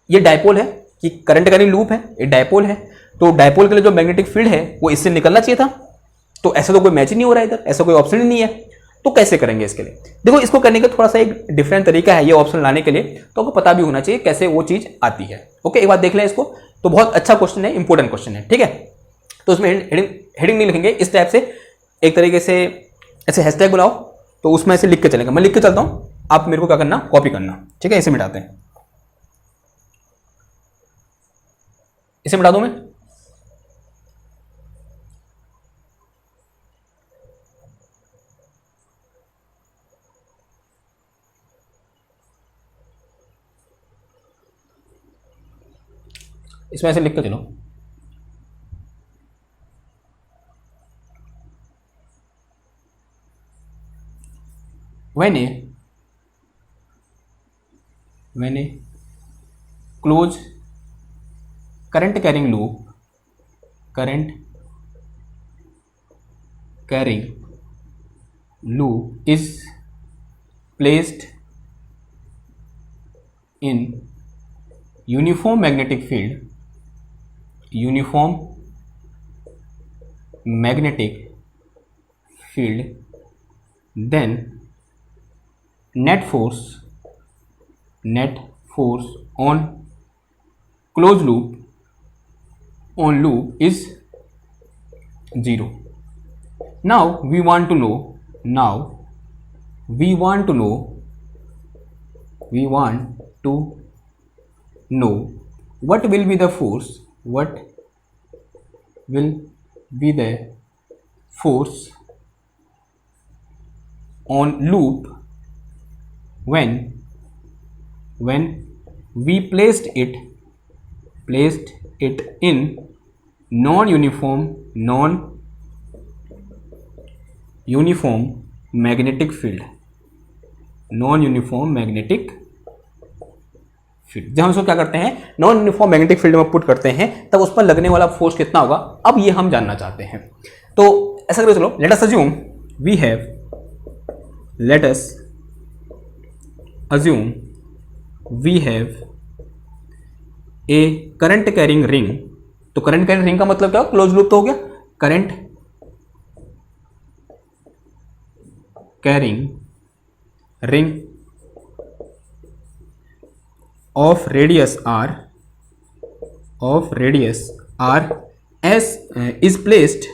[SPEAKER 1] ये डायपोल है, कि करंट कैरिंग लूप है, ये डायपोल है, तो डायपोल के लिए जो मैग्नेटिक फील्ड है वो इससे निकलना चाहिए था, तो ऐसा तो कोई मैच ही नहीं हो रहा है इधर, ऐसा कोई ऑप्शन ही नहीं है, तो कैसे करेंगे इसके लिए। देखो इसको करने का थोड़ा सा एक डिफरेंट तरीका है ये ऑप्शन लाने के लिए, तो आपको पता भी होना चाहिए कैसे वो चीज आती है। ओके, एक बार देख लें इसको, तो बहुत अच्छा क्वेश्चन है, इंपॉर्टेंट क्वेश्चन है। ठीक है, तो उसमें हेडिंग नहीं लिखेंगे, इस टाइप से एक तरीके से ऐसे हैशटैग बनाओ, तो उसमें ऐसे लिख के चलेंगे, मैं लिख के चलता हूं, आप मेरे को क्या करना, कॉपी करना। ठीक है, इसे मिटाते हैं, इसे मिटा दूं मैं, इसमें ऐसे लिख के चलो, when a closed current carrying loop is placed in uniform magnetic field then net force on closed loop is 0. Now we want to know what will be the force on loop when we placed it in non-uniform magnetic field. जब हम इसको क्या करते हैं, non uniform magnetic field में put करते हैं, तब उस पर लगने वाला फोर्स कितना होगा, अब ये हम जानना चाहते हैं। तो ऐसा करो, चलो let us assume we have a current carrying ring. तो करंट कैरिंग रिंग का मतलब क्या, क्लोज लूप तो हो गया। Current carrying ring of radius r as is placed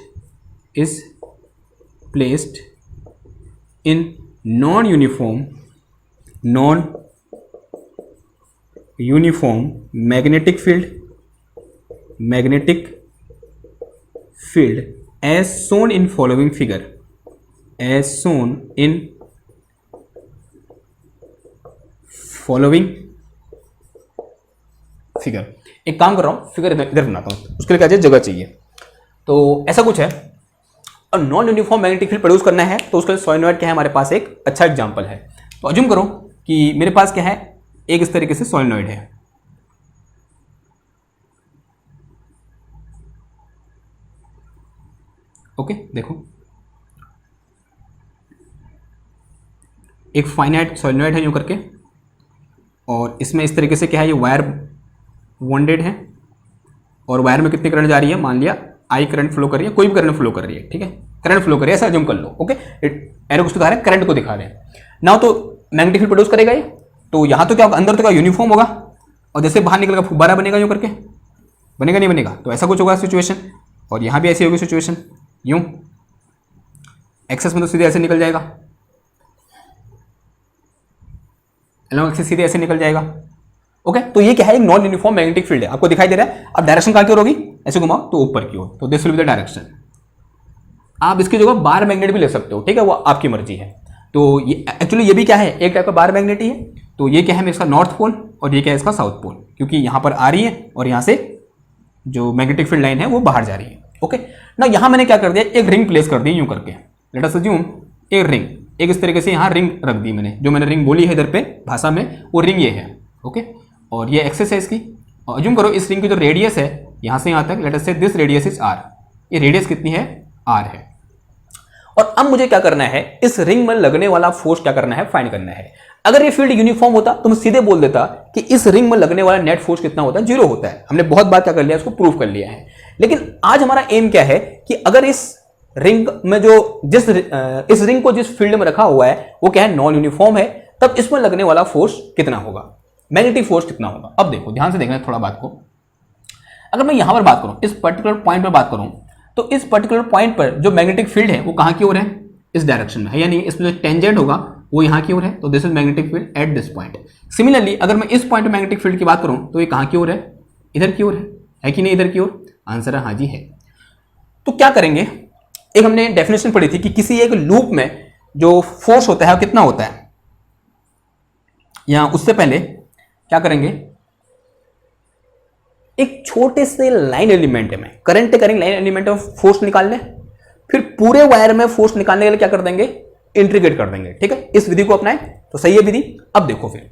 [SPEAKER 1] in non-uniform magnetic field as shown in following figure, figure. एक काम कर रहा हूं, फिगर इधर बनाता हूं, उसके लिए क्या चाहिए, जगह चाहिए। तो ऐसा कुछ है, और non uniform magnetic field produce करना है, तो उसके लिए सोलेनॉइड क्या है हमारे पास, एक अच्छा एग्जांपल है। तो अज्यूम करो कि मेरे पास क्या है, एक इस तरीके से सोलेनॉइड है। ओके, देखो एक फाइनाइट सोलेनॉइड है यूं करके, और इसमें इस तरीके से क्या है, ये वायर वॉन्डेड है, और वायर में कितनी करंट जा रही है, मान लिया आई करंट फ्लो कर रही है, कोई भी करंट फ्लो कर रही है, ठीक है, करंट फ्लो कर रही है, ऐसा अज्यूम कर लो। ओके, एरो कुछ दिखा रहे हैं, करंट को दिखा रहे हैं ना, तो मैग्नेटिक फील्ड प्रोड्यूस करेगा ये। तो यहाँ तो क्या होगा, अंदर तो क्या यूनिफॉर्म होगा, और जैसे बाहर निकलेगा फुब्बारा बनेगा यूं करके, बनेगा नहीं बनेगा, तो ऐसा कुछ होगा सिचुएशन। और यहाँ भी ऐसी होगी सिचुएशन, यूं एक्सेस में तो सीधे ऐसे निकल जाएगा, एलोंग एक्सेस सीधे ऐसे निकल जाएगा। ओके, तो ये क्या है, एक नॉन यूनिफॉर्म मैग्नेटिक फील्ड है, आपको दिखाई दे रहा है। अब डायरेक्शन कहां की ओर होगी, ऐसे घुमाओ तो ऊपर की ओर, तो this will be the direction. आप इसकी जगह बार मैग्नेट भी ले सकते हो, ठीक है, वो आपकी मर्जी है। तो ये एक्चुअली ये भी क्या है, एक टाइप का बार मैग्नेट ही है। तो ये क्या है, इसका नॉर्थ पोल, और ये क्या है, इसका साउथ पोल, क्योंकि यहाँ पर आ रही है और यहाँ से जो मैग्नेटिक फील्ड लाइन है वो बाहर जा रही है। ओके ना, यहाँ मैंने क्या कर दिया, एक रिंग प्लेस कर दी यूं करके। लेट अस अज्यूम एक रिंग, एक इस तरीके से यहाँ रिंग रख दी मैंने, जो मैंने रिंग बोली है इधर पे भाषा में, वो रिंग ये है। ओके, और ये एक्सेस है इसकी, और अज्यूम करो इस रिंग की जो रेडियस है यहाँ से यहाँ तक, लेट अस से दिस रेडियस इज आर, ये रेडियस कितनी है, आर है। और अब मुझे क्या करना है, इस रिंग में लगने वाला फोर्स क्या करना है, फाइंड करना है। अगर ये फील्ड यूनिफॉर्म होता तो मैं सीधे बोल देता कि इस रिंग में लगने वाला नेट फोर्स कितना होता है, 0 होता है। हमने बहुत बार क्या कर लिया, इसको प्रूव कर लिया है। लेकिन आज हमारा एम क्या है कि अगर इस रिंग में इस रिंग को जिस फील्ड में रखा हुआ है वो क्या है, नॉन यूनिफॉर्म है, तब इसमें लगने वाला फोर्स कितना होगा, मैग्नेटिक फोर्स कितना होगा। अब देखो ध्यान से देखना थोड़ा बात को। अगर मैं यहां पर बात करूं, इस पर्टिकुलर पॉइंट पर बात करूं, तो इस पर्टिकुलर पॉइंट पर जो मैग्नेटिक फील्ड है वो कहां की ओर है, इस डायरेक्शन में है, यानी इसमें जो टेंजेंट होगा वो यहां की ओर है। तो this is magnetic field at this point. Similarly अगर मैं इस पॉइंट मैग्नेटिक फील्ड की बात करूं तो ये कहां की ओर है, इधर की ओर है कि नहीं, इधर की ओर। आंसर है हाँ जी है। तो क्या करेंगे, एक हमने डेफिनेशन पढ़ी थी कि किसी एक लूप में जो फोर्स होता है वो कितना होता है। यहां उससे पहले क्या करेंगे, एक छोटे से लाइन एलिमेंट में करंट कैरिंग लाइन एलिमेंट में फोर्स निकाल लें, फिर पूरे वायर में फोर्स निकालने के लिए क्या कर देंगे, इंटीग्रेट कर देंगे। ठीक है, इस विधि को अपनाएं तो सही है विधि। अब देखो फिर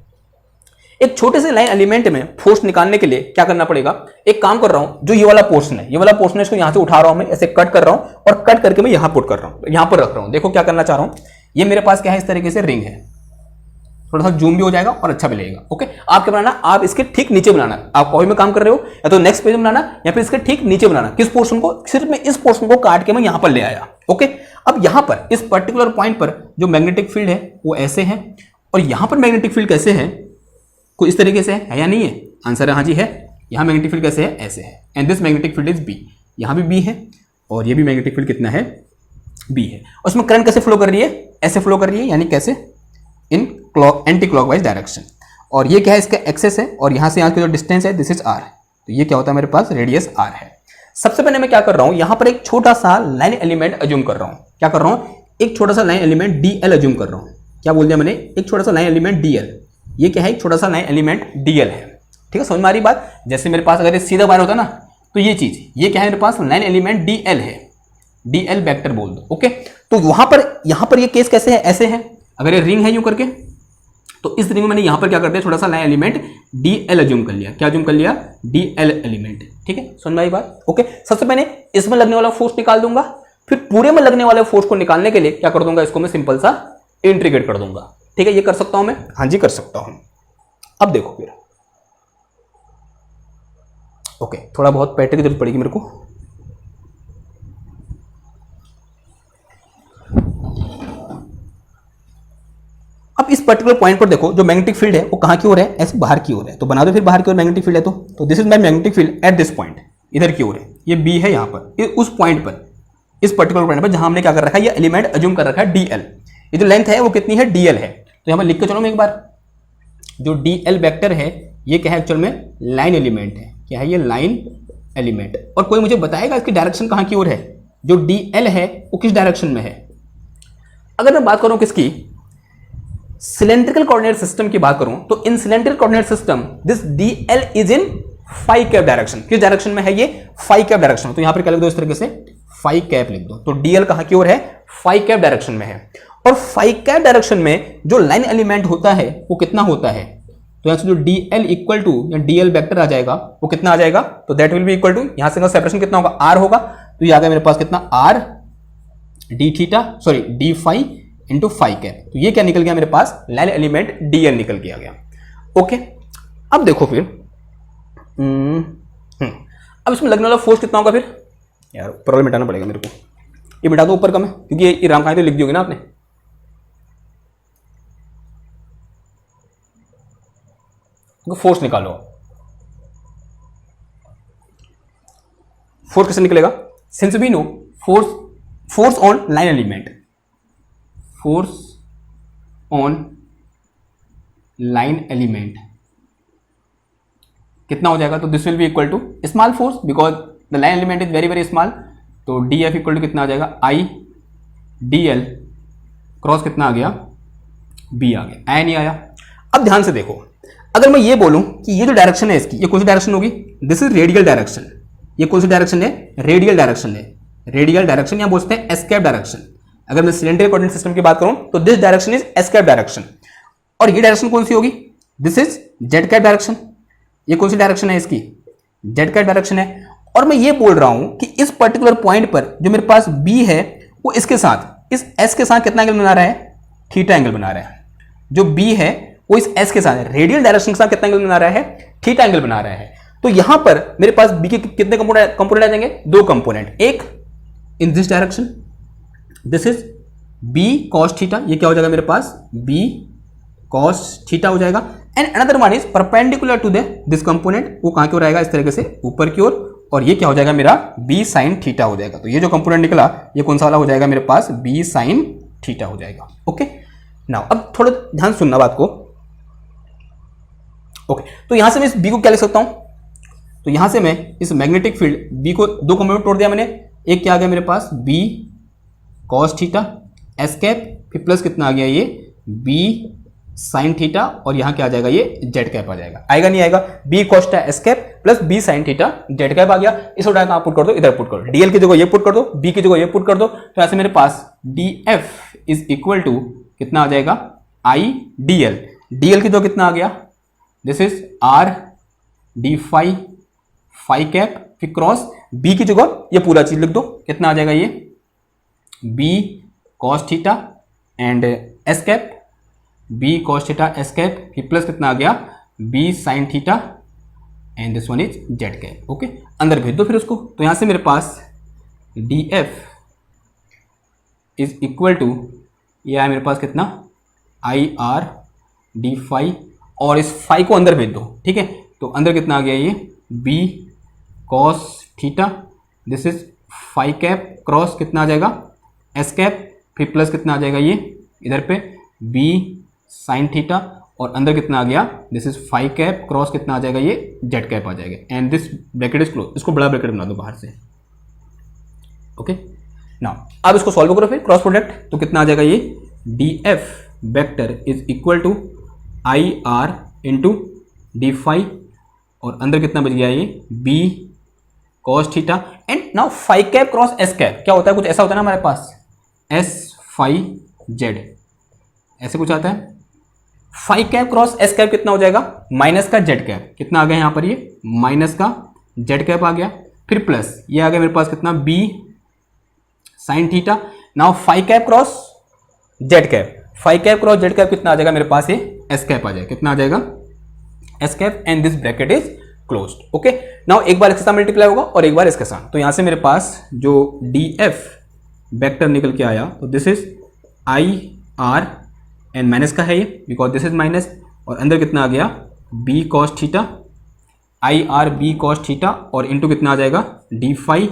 [SPEAKER 1] एक छोटे से लाइन एलिमेंट में फोर्स निकालने के लिए क्या करना पड़ेगा। एक काम कर रहा हूं, जो ये वाला पोर्शन है, ये वाला पोर्शन है, इसको यहां से उठा रहा हूं मैं, ऐसे कट कर रहा हूं और कट करके मैं यहां पुट कर रहा हूं, यहां पर रख रहा हूं। देखो क्या करना चाह रहा हूं, ये मेरे पास क्या है, इस तरीके से रिंग है, थोड़ा सा जूम भी हो जाएगा और अच्छा भी लगेगा। ओके, आप क्या बनाना, आप इसके ठीक नीचे बनाना। आप कॉपी में काम कर रहे हो या तो नेक्स्ट पेज में बनाना या फिर इसके ठीक नीचे बनाना। किस पोर्शन को, सिर्फ मैं इस पोर्शन को काट के मैं यहां पर ले आया, ओके, अब यहां पर इस पर्टिकुलर पॉइंट पर जो मैग्नेटिक फील्ड है वो ऐसे है, और यहां पर मैग्नेटिक फील्ड कैसे है, कोई इस तरीके से है या नहीं है? आंसर है हाँ जी है। यहां मैग्नेटिक फील्ड कैसे है? ऐसे है, and this magnetic field is B. यहां भी बी है और ये भी मैग्नेटिक फील्ड कितना है? बी है। और उसमें करंट कैसे फ्लो कर रही है? ऐसे फ्लो कर रही है, यानी कैसे? इन एंटी क्लॉकवाइज डायरेक्शन। और ये क्या है? इसका एक्सेस है, और यहां से यहां की जो डिस्टेंस है दिस इज आर। तो ये क्या होता है मेरे पास? रेडियस आर है। सबसे पहले मैं क्या कर रहा हूं, यहां पर एक छोटा सा लाइन एलिमेंट अज्यूम कर रहा हूं। क्या कर रहा हूं? एक छोटा सा line element d L assume कर रहा हूं। क्या बोल दिया मैंने? एक छोटा सा लाइन एलिमेंट डी एल। ये क्या है? एक छोटा सा लाइन एलिमेंट डी एल है। ठीक है, समझ में आ रही बात? जैसे मेरे पास अगर ये सीधा वायर होता ना, तो ये चीज, ये क्या है मेरे पास? लाइन एलिमेंट डी एल है, डी एल वेक्टर बोल दो। ओके, तो वहां पर यहां पर ये केस कैसे है? ऐसे है। अगर ये रिंग है यूं करके, तो इस रिंग में मैंने यहां पर क्या कर दिया? थोड़ा सा line element d L assume कर लिया। क्या अज्यूम कर लिया? D L element. ठीक है, समझ में आई बात? ओके, सबसे पहले इसमें लगने वाला फोर्स निकाल दूंगा, फिर पूरे में लगने वाले फोर्स को निकालने के लिए क्या कर दूंगा? इसको मैं सिंपल सा इंटीग्रेट कर दूंगा। ठीक है, ये कर सकता हूं मैं? हाँ जी कर सकता हूं। अब देखो फिर, ओके, थोड़ा बहुत पैटर्न की जरूरत पड़ेगी मेरे को। अब इस पर्टिकुलर पॉइंट पर देखो, जो मैग्नेटिक फील्ड है वो कहां की ओर है? ऐसे बाहर की ओर है। तो बना दो फिर बाहर की ओर मैग्नेटिक फील्ड है तो this is my magnetic field at this point. इधर की ओर है, ये बी है यहां पर, उस पॉइंट पर, इस पर्टिकुलर पॉइंट पर जहां हमने क्या कर रखा है? ये एलिमेंट अज्यूम कर रखा है डी एल। ये जो लेंथ है वो कितनी है? डी एल है। तो यहां पर लिख के चलो मैं एक बार, जो डी एल वेक्टर है ये क्या है? एक्चुअल में लाइन एलिमेंट है। क्या है ये? Line element. और कोई मुझे बताएगा इसकी डायरेक्शन कहां की ओर है? जो डी एल है वो किस डायरेक्शन में है? अगर मैं बात करूं किसकी? सिलेंड्रिकल कोऑर्डिनेट सिस्टम की बात करूं, तो in cylindrical coordinate system this D L is in phi cap direction. किस डायरेक्शन में है ये? Phi cap direction. तो यहां पर क्या लिख दो? इस तरीके से फाई कैप लिख दो। तो डीएल कहां की ओर है? फाई कैप डायरेक्शन में है। और फाई कैप डायरेक्शन में जो लाइन एलिमेंट होता है वो कितना होता है? तो यहां से जो डी एल इक्वल टू या डी एल वेक्टर आ जाएगा वो कितना आ जाएगा? तो that will be equal to, यहां से सेपरेशन कितना होगा? आर होगा। तो ये आ गया मेरे पास कितना? R d theta, sorry d phi into phi cap. तो ये क्या निकल गया मेरे पास? लाइन एलिमेंट डी एल निकल के आ गया। ओके, अब देखो फिर, अब इसमें लगने वाला फोर्स कितना होगा फिर? यार ऊपर वाला मिटाना पड़ेगा मेरे को, ये मिटा दो ऊपर का मैं, क्योंकि ये राम कहानी तो लिख दी होगी ना आपने। फोर्स निकालो। फोर्स कैसे निकलेगा? Since we know force on line element, force on line element कितना हो जाएगा? तो this will be equal to small force, because the line element is very very small. तो डी एफ इक्वल टू कितना आ जाएगा? आई डी एल क्रॉस कितना आ गया? बी आ गया। आया नहीं आया? अब ध्यान से देखो, अगर मैं ये बोलूं कि ये जो डायरेक्शन है इसकी, ये कौन सी डायरेक्शन होगी? This is radial direction. ये कौन सी डायरेक्शन है? रेडियल डायरेक्शन है। रेडियल डायरेक्शन या बोलते हैं एस्केप डायरेक्शन। अगर मैं सिलेंड्रिकल कोऑर्डिनेट सिस्टम की बात करूं तो this direction is escape direction. और ये डायरेक्शन कौन सी होगी? This is Z cap direction. ये कौन सी डायरेक्शन है इसकी? जेड कैप डायरेक्शन है। और मैं ये बोल रहा हूं कि इस पर्टिकुलर पॉइंट पर जो मेरे पास बी है वो इसके साथ, इस एस के साथ कितना एंगल बना रहा है? थीटा एंगल बना रहा है। जो बी है वो इस एस के साथ रेडियल डायरेक्शन के साथ कितना एंगल बना रहा है? थीटा एंगल बना रहा है। तो यहां पर मेरे पास बी के कितने कंपोनेंट आ जाएंगे? दो कंपोनेंट। एक in this direction, this is B cos theta, ये क्या हो जाएगा मेरे पास? बी कॉस थीटा हो जाएगा। And another one is perpendicular to this component, वो कहां की ओर आएगा? इस तरीके से ऊपर की ओर। और ये क्या हो जाएगा मेरा? बी साइन थीटा हो जाएगा। तो ये जो कंपोनेंट निकला ये कौन सा वाला हो जाएगा मेरे पास? बी साइन थीटा हो जाएगा। ओके, नाउ अब थोड़ा ध्यान सुनना बात को। ओके, तो यहां से मैं इस बी को क्या लिख सकता हूं? तो यहां से मैं इस मैग्नेटिक फील्ड बी को दो कंपोनेंट तोड़ दिया मैंने। एक क्या आ गया मेरे पास? B cos theta S cap, फिर प्लस कितना आ गया? ये बी साइन थीटा, और यहां क्या आ जाएगा? ये जेड कैप आ जाएगा। आएगा नहीं आएगा? B cos theta S cap plus B sine theta Z cap आ गया। इस उठाया कहां पुट कर दो? इधर पुट कर दो। डीएल की जगह ये पुट कर दो, बी की जगह ये पुट कर दो। तो ऐसे मेरे पास D F is equal to कितना आ जाएगा? I D L. डीएल की जगह कितना आ गया? This is r d phi phi cap, फिर क्रॉस बी की जगह ये पूरा चीज लिख दो। कितना आ जाएगा? ये B cos theta and S cap, B cos theta S cap, फिर प्लस कितना आ गया? B sine theta and this one is Z cap. Okay, अंदर भेज दो फिर उसको। तो यहां से मेरे पास D F is equal to, ये है मेरे पास कितना, आई आर डी फाई, और इस फाई को अंदर भेज दो, ठीक है। तो अंदर कितना आ गया ये, B cos theta, this is phi cap cross कितना आ जाएगा, एस कैप, फिर प्लस कितना आ जाएगा ये इधर पे बी साइन थीटा, और अंदर कितना आ गया, this is phi cap cross कितना आ जाएगा ये जेड कैप आ जाएगा, and this bracket is close. इसको बड़ा ब्रैकेट बना दो बाहर से, ओके। नाउ अब इसको सॉल्व करो फिर क्रॉस प्रोडक्ट, तो कितना आ जाएगा ये, d F vector is equal to I r into d phi, और अंदर कितना बच गया ये B cos theta, and now phi cap cross s cap क्या होता है, कुछ ऐसा होता है ना हमारे पास, एस फाई जेड, ऐसे कुछ आता है। Phi cap cross s cap कितना हो जाएगा, माइनस का जेड कैप, कितना आ गया यहाँ पर ये माइनस का जेड कैप आ गया, फिर प्लस ये आ गया मेरे पास कितना B sine theta. Now phi cap cross z cap, phi cap cross z cap कितना आ जाएगा मेरे पास, ये एस कैप आ जाएगा, कितना आ जाएगा S cap, and this bracket is closed, okay. Now एक बार इसके साथ मल्टीप्लाई होगा और एक बार इसके साथ, तो यहां से मेरे पास जो डी एफ वेक्टर निकल के आया, तो this is I R, and minus का है ये बिकॉज दिस इज माइनस, और अंदर कितना आ गया B cos theta, I are B cos theta, और इंटू कितना आ जाएगा d phi,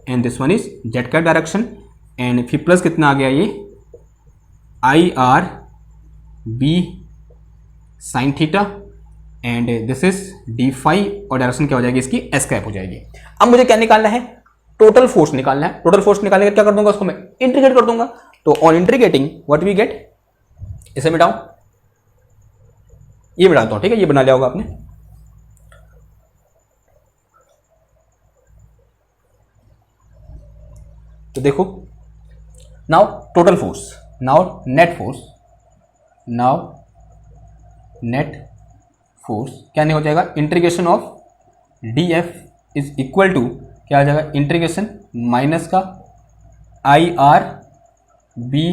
[SPEAKER 1] and this one is z का डायरेक्शन, एंड फिर प्लस कितना आ गया ये I are B sine theta, and this is d phi, और डायरेक्शन क्या हो जाएगी इसकी एस कैप हो जाएगी। अब मुझे क्या निकालना है, टोटल फोर्स निकालना है। टोटल फोर्स निकालने का क्या कर दूंगा, उसको मैं इंटीग्रेट कर दूंगा, तो on integrating what we get, इसे मिटाओ, ये मिटाता हूं, ठीक है, ये बना लिया होगा आपने। तो देखो now total force, now net force, now net force क्या नहीं हो जाएगा, integration of d F is equal to क्या आ जाएगा, इंटीग्रेशन माइनस का I are B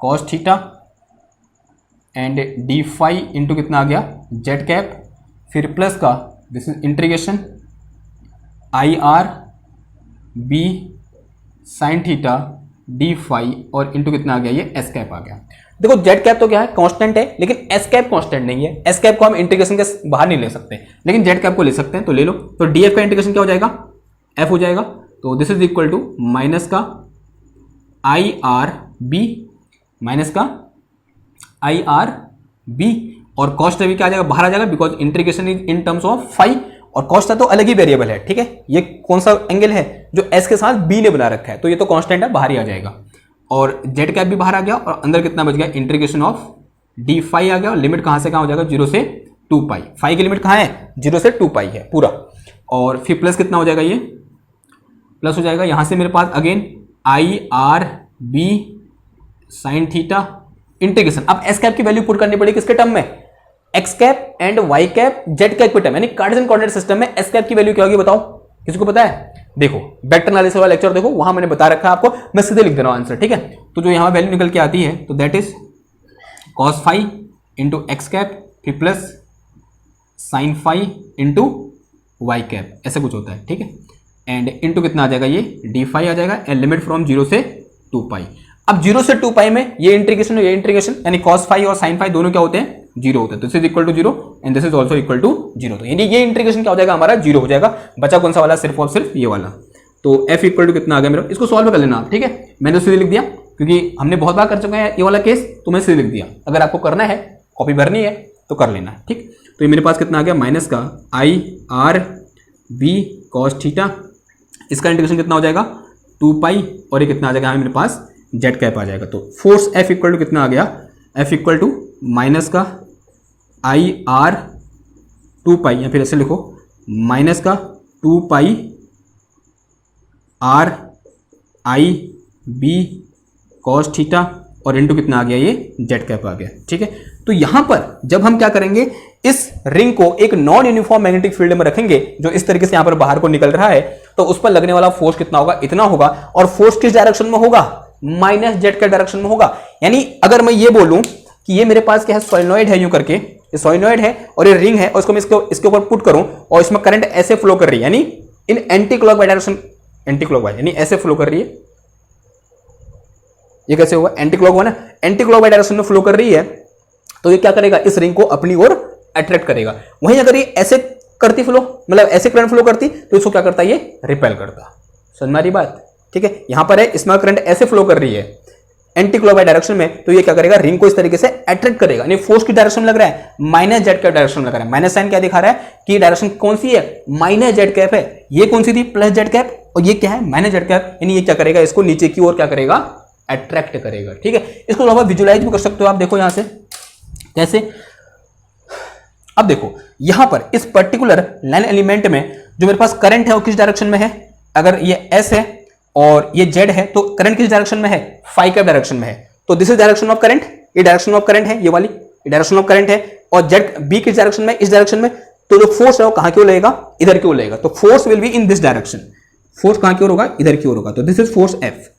[SPEAKER 1] cos theta, and d phi into कितना आ गया जेड कैप, फिर प्लस का this is integration I are B sine theta d phi, और इंटू कितना आ गया ये एस कैप आ गया। देखो जेड कैप तो क्या है कांस्टेंट है, लेकिन एस कैप कांस्टेंट नहीं है। एस कैप को हम इंटीग्रेशन के बाहर नहीं ले सकते, लेकिन जेड कैप को ले सकते हैं, तो ले लो। तो डी एफ का इंटीग्रेशन क्या हो जाएगा, एफ हो जाएगा, तो this is equal to minus का आई आर बी, माइनस का आई आर बी, और कॉस्ट अभी क्या आ जाएगा, बाहर आ जाएगा, because integration is in terms of phi, और कॉस्ट तो अलग ही वेरिएबल है, ठीक है। ये कौन सा एंगल है जो एस के साथ बी ने बना रखा है, तो ये तो कांस्टेंट है, बाहर ही आ जाएगा, और जेड कैप भी बाहर आ गया, और अंदर कितना बच गया, इंटीग्रेशन ऑफ डी फाई आ गया, और लिमिट कहां से कहां हो जाएगा, 0 से 2 पाई, फाई की लिमिट कहां है 0 से 2 पाई है पूरा, और फिर प्लस कितना हो जाएगा, ये प्लस हो जाएगा, यहां से मेरे पास again I are B sine theta integration. अब एस कैप की वैल्यू पुट करनी पड़ेगी किसके टर्म में, X cap and Y cap Z cap के टर्म, यानी कार्टेशियन कोऑर्डिनेट सिस्टम में एस कैप की वैल्यू क्या होगी बताओ, किसी को पता है? देखो वेक्टर एनालिसिस वाला लेक्चर देखो, वहां मैंने बता रखा है आपको, मैं सीधे लिख दे रहा हूं आंसर, ठीक है। तो जो यहां वैल्यू निकल के आती है, तो that is cos phi into x cap, फिर plus sine phi into Y cap, ऐसा कुछ होता है, ठीक है। एंड इंटू कितना आ जाएगा, ये डी फाई आ जाएगा, एंड लिमिट फ्रॉम 0 से 2 पाई। अब 0 से 2 पाई में ये इंटीग्रेशन और ये इंटीग्रेशन, यानी cos फाई और sin फाई दोनों क्या होते हैं, 0 होते हैं, तो this is equal to 0 and this is also equal to 0, तो यानी ये इंटीग्रेशन क्या हो जाएगा हमारा 0 हो जाएगा। बचा कौन सा वाला, सिर्फ और सिर्फ ये वाला। तो f इक्वल टू कितना आ गया मेरा, इसको सॉल्व कर लेना आप, ठीक है। मैंने सीधे लिख दिया क्योंकि हमने बहुत बार कर चुके हैं ये वाला केस, तो मैं सीधे लिख दिया। अगर आपको करना है, कॉपी भरनी है तो कर लेना, ठीक। तो ये मेरे पास कितना आ गया, माइनस का I are B cos theta, इसका इंटीग्रेशन कितना हो जाएगा 2 पाई, और ये कितना आ जाएगा मेरे पास जेड कैप आ जाएगा। तो फोर्स F इक्वल टू कितना आ गया, F इक्वल टू माइनस का आई आर 2 पाई, या फिर ऐसे लिखो माइनस का 2 pi R I B cos theta, और इंटू कितना आ गया, ये जेड कैप आ गया, ठीक है। तो यहां पर जब हम क्या करेंगे, इस रिंग को एक नॉन यूनिफॉर्म मैग्नेटिक फील्ड में रखेंगे, जो इस तरीके से यहां पर बाहर को निकल रहा है, तो उस पर लगने वाला फोर्स कितना होगा, इतना होगा, और फोर्स किस डायरेक्शन में होगा, माइनस जेड के डायरेक्शन में होगा। यानी अगर मैं ये बोलूं कि ये मेरे पास क्या है, सोलेनॉइड है यूं करके, ये सोलेनॉइड है और ये रिंग है, और इसको मैं इसके ऊपर पुट करूं, और इसमें करंट ऐसे फ्लो कर रही है, यानी in anti clockwise direction, anti clockwise यानी ऐसे फ्लो कर रही है, ये कैसे होगा, एंटी क्लॉक ना, एंटी क्लॉक डायरेक्शन में फ्लो कर रही है तो ये क्या करेगा, इस रिंग को अपनी ओर अट्रैक्ट करेगा। वहीं अगर ये ऐसे करती फ्लो, मतलब ऐसे करंट फ्लो करती तो इसको क्या करता, ये रिपेल करता। समझ में आ रही बात, ठीक है। यहां पर है इसमें करंट ऐसे फ्लो कर रही है एंटी क्लॉकवाइज डायरेक्शन में, तो ये क्या करेगा, रिंग को इस तरीके से अट्रैक्ट करेगा। यानी फोर्स की डायरेक्शन में लग रहा है माइनस जेड कैप डायरेक्शन में लग रहा है। माइनस साइन क्या दिखा रहा है कि डायरेक्शन कौन सी है, माइनस जेड कैप है। ये कौन सी थी, प्लस जेड कैप, और ये क्या है, माइनस जेड कैप। यानी ये क्या करेगा, इसको नीचे की ओर क्या करेगा, अट्रैक्ट करेगा, ठीक है। इसको थोड़ा विजुलाइज भी कर सकते हो आप, देखो यहां से कैसे। अब देखो यहां पर इस पर्टिकुलर लाइन एलिमेंट में जो मेरे पास करंट है वो किस डायरेक्शन में है, अगर ये एस है और ये जेड है तो करंट किस डायरेक्शन में है, फाई कैप डायरेक्शन में है। तो this is direction of current, ये डायरेक्शन ऑफ करंट है, ये वाली डायरेक्शन ऑफ करंट है। और जेड बी किस डायरेक्शन में, इस डायरेक्शन में। तो जो फोर्स है वो कहां की ओर लगेगा, इधर की ओर लगेगा। तो force will be in this direction, force कहां की ओर होगा, इधर की ओर होगा। तो दिस इज फोर्स एफ।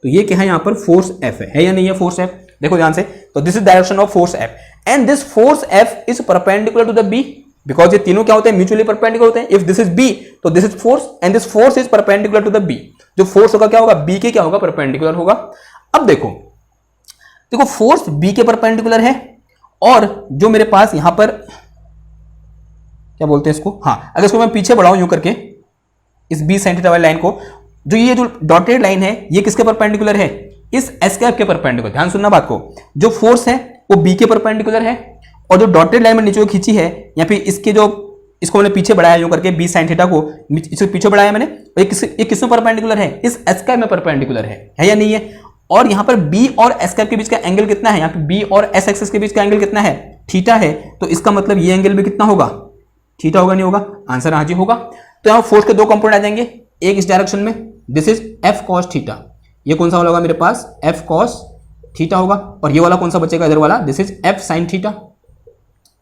[SPEAKER 1] तो ये क्या है, यहां पर फोर्स एफ है या नहीं है, फोर्स एफ, देखो ध्यान से। तो this is direction of force F and this force F is perpendicular to the B, because ये तीनों क्या होते हैं, म्यूचुअली परपेंडिकुलर होते हैं। इफ दिस इज बी तो this is force and this force is perpendicular to the B. जो force होगा क्या होगा, बी के क्या होगा, परपेंडिकुलर होगा। अब देखो देखो फोर्स बी के परपेंडिकुलर है और जो मेरे पास यहां पर क्या बोलते हैं इसको, हाँ, अगर इसको मैं पीछे बढ़ाऊं यूं करके इस बी साइन थीटा वाली लाइन को, जो ये जो डॉटेड लाइन है ये किसके परपेंडिकुलर है, इस एस कैप के परपेंडिकुलर। ध्यान सुनना बात को, जो फोर्स है वो बी के परपेंडिकुलर है और जो डॉटेड लाइन में नीचे खींची है या फिर इसके जो इसको मैंने पीछे बढ़ाया यूं करके बी साइन थीटा को इसको पीछे बढ़ाया मैंने, ये किसमें परपेंडिकुलर है, इस एस कैप में परपेंडिकुलर है या नहीं है। और यहां पर बी और एस कैप के बीच का एंगल कितना है, यहां पे बी और एस एक्सिस के बीच का एंगल कितना है, थीटा है। तो इसका मतलब ये एंगल भी कितना होगा, थीटा होगा, नहीं होगा, आंसर हाँ जी होगा। तो यहां फोर्स के दो कंपोनेंट आ जाएंगे, एक इस डायरेक्शन में this is F cos theta, ये कौन सा वाला होगा मेरे पास, एफ कॉस थीटा होगा। और ये वाला कौन सा बचेगा इधर वाला, this is F sine theta,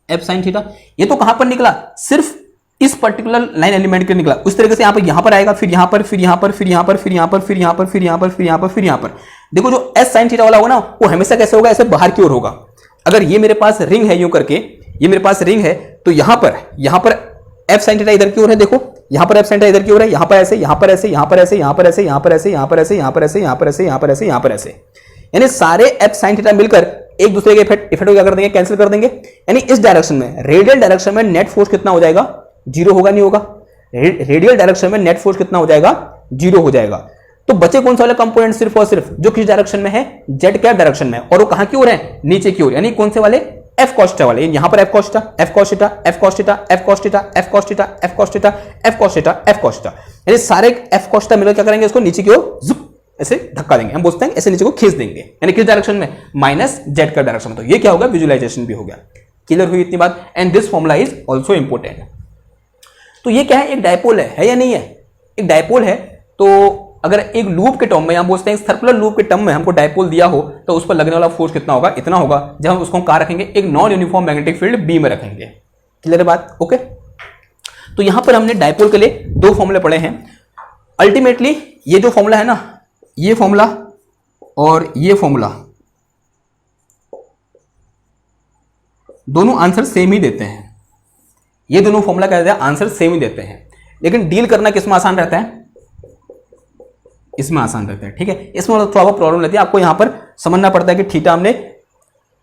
[SPEAKER 1] F sine theta. ये तो कहां पर निकला, सिर्फ इस पर्टिकुलर लाइन एलिमेंट के निकला। उस तरीके से यहां पर आएगा, फिर यहां पर, फिर यहां पर, फिर यहां पर, फिर यहां पर, फिर यहां पर, फिर यहां पर, फिर यहां पर, फिर यहां पर। देखो जो एस साइन थीटा वाला होगा ना वो हमेशा कैसे होगा, ऐसे बाहर की ओर होगा। अगर ये मेरे पास रिंग है यूं करके, ये मेरे पास रिंग है तो यहां पर एफ साइन थीटा इधर की ओर है, देखो यहां पर एफ साइन थीटा इधर की ओर है, यहां पर ऐसे, यहां पर ऐसे, यहां पर ऐसे, यहां पर ऐसे, यहां पर ऐसे, यहां पर ऐसे, यहां पर ऐसे, यहां पर ऐसे, यहां पर ऐसे, यहां पर ऐसे, यानी सारे एफ साइन थीटा मिलकर एक दूसरे के इफेक्ट को क्या कर देंगे, कैंसिल कर देंगे। यानी इस डायरेक्शन में, रेडियल डायरेक्शन में नेट फोर्स कितना हो जाएगा, जीरो होगा, नहीं होगा। रेडियल डायरेक्शन में नेट फोर्स कितना हो जाएगा, जीरो हो जाएगा। तो बचे कौन सा वाला कंपोनेंट, सिर्फ और सिर्फ जो किस डायरेक्शन में है, जेड कैप डायरेक्शन में, और वो कहां की ओर है, नीचे की ओर। यानी कौन से वाले, एफ कॉस थीटा वाले। यहां पर F cos theta, F cos theta, F cos theta, F cos theta, F cos theta, F cos theta, F cos theta, F cos theta. यानी सारे एफ कॉस थीटा मिलकर क्या करेंगे, इसको नीचे की ओर जुप ऐसे धक्का देंगे, हम बोलते हैं ऐसे नीचे को खींच देंगे। यानी किस डायरेक्शन में, माइनस जेड कैप डायरेक्शन में। तो ये क्या होगा, विजुअलाइजेशन भी हो गया। क्लियर हुई इतनी बात। And this formula is also important. तो ये क्या है, एक डायपोल है या नहीं है, एक डायपोल है। तो अगर एक लूप के टर्म में, हम बोलते हैं सर्कुलर लूप के टर्म में हमको डायपोल दिया हो तो उस पर लगने वाला फोर्स कितना होगा, इतना होगा। जब हम उसको कहां रखेंगे, एक non uniform magnetic field B में रखेंगे। क्लियर बात, ओके। तो यहां पर हमने डायपोल के लिए दो फॉर्मूले पढ़े हैं। अल्टीमेटली ये जो फॉर्मूला है ना, ये फॉर्मूला और ये फॉर्मूला दोनों आंसर सेम ही देते हैं। ये दोनों फॉर्मूला क्या देते हैं, आंसर सेम ही देते हैं। लेकिन डील करना किसमें आसान रहता है, इसमें आसान रहता है, ठीक है। इसमें थोड़ा बहुत प्रॉब्लम रहती है, आपको यहां पर समझना पड़ता है कि थीटा हमने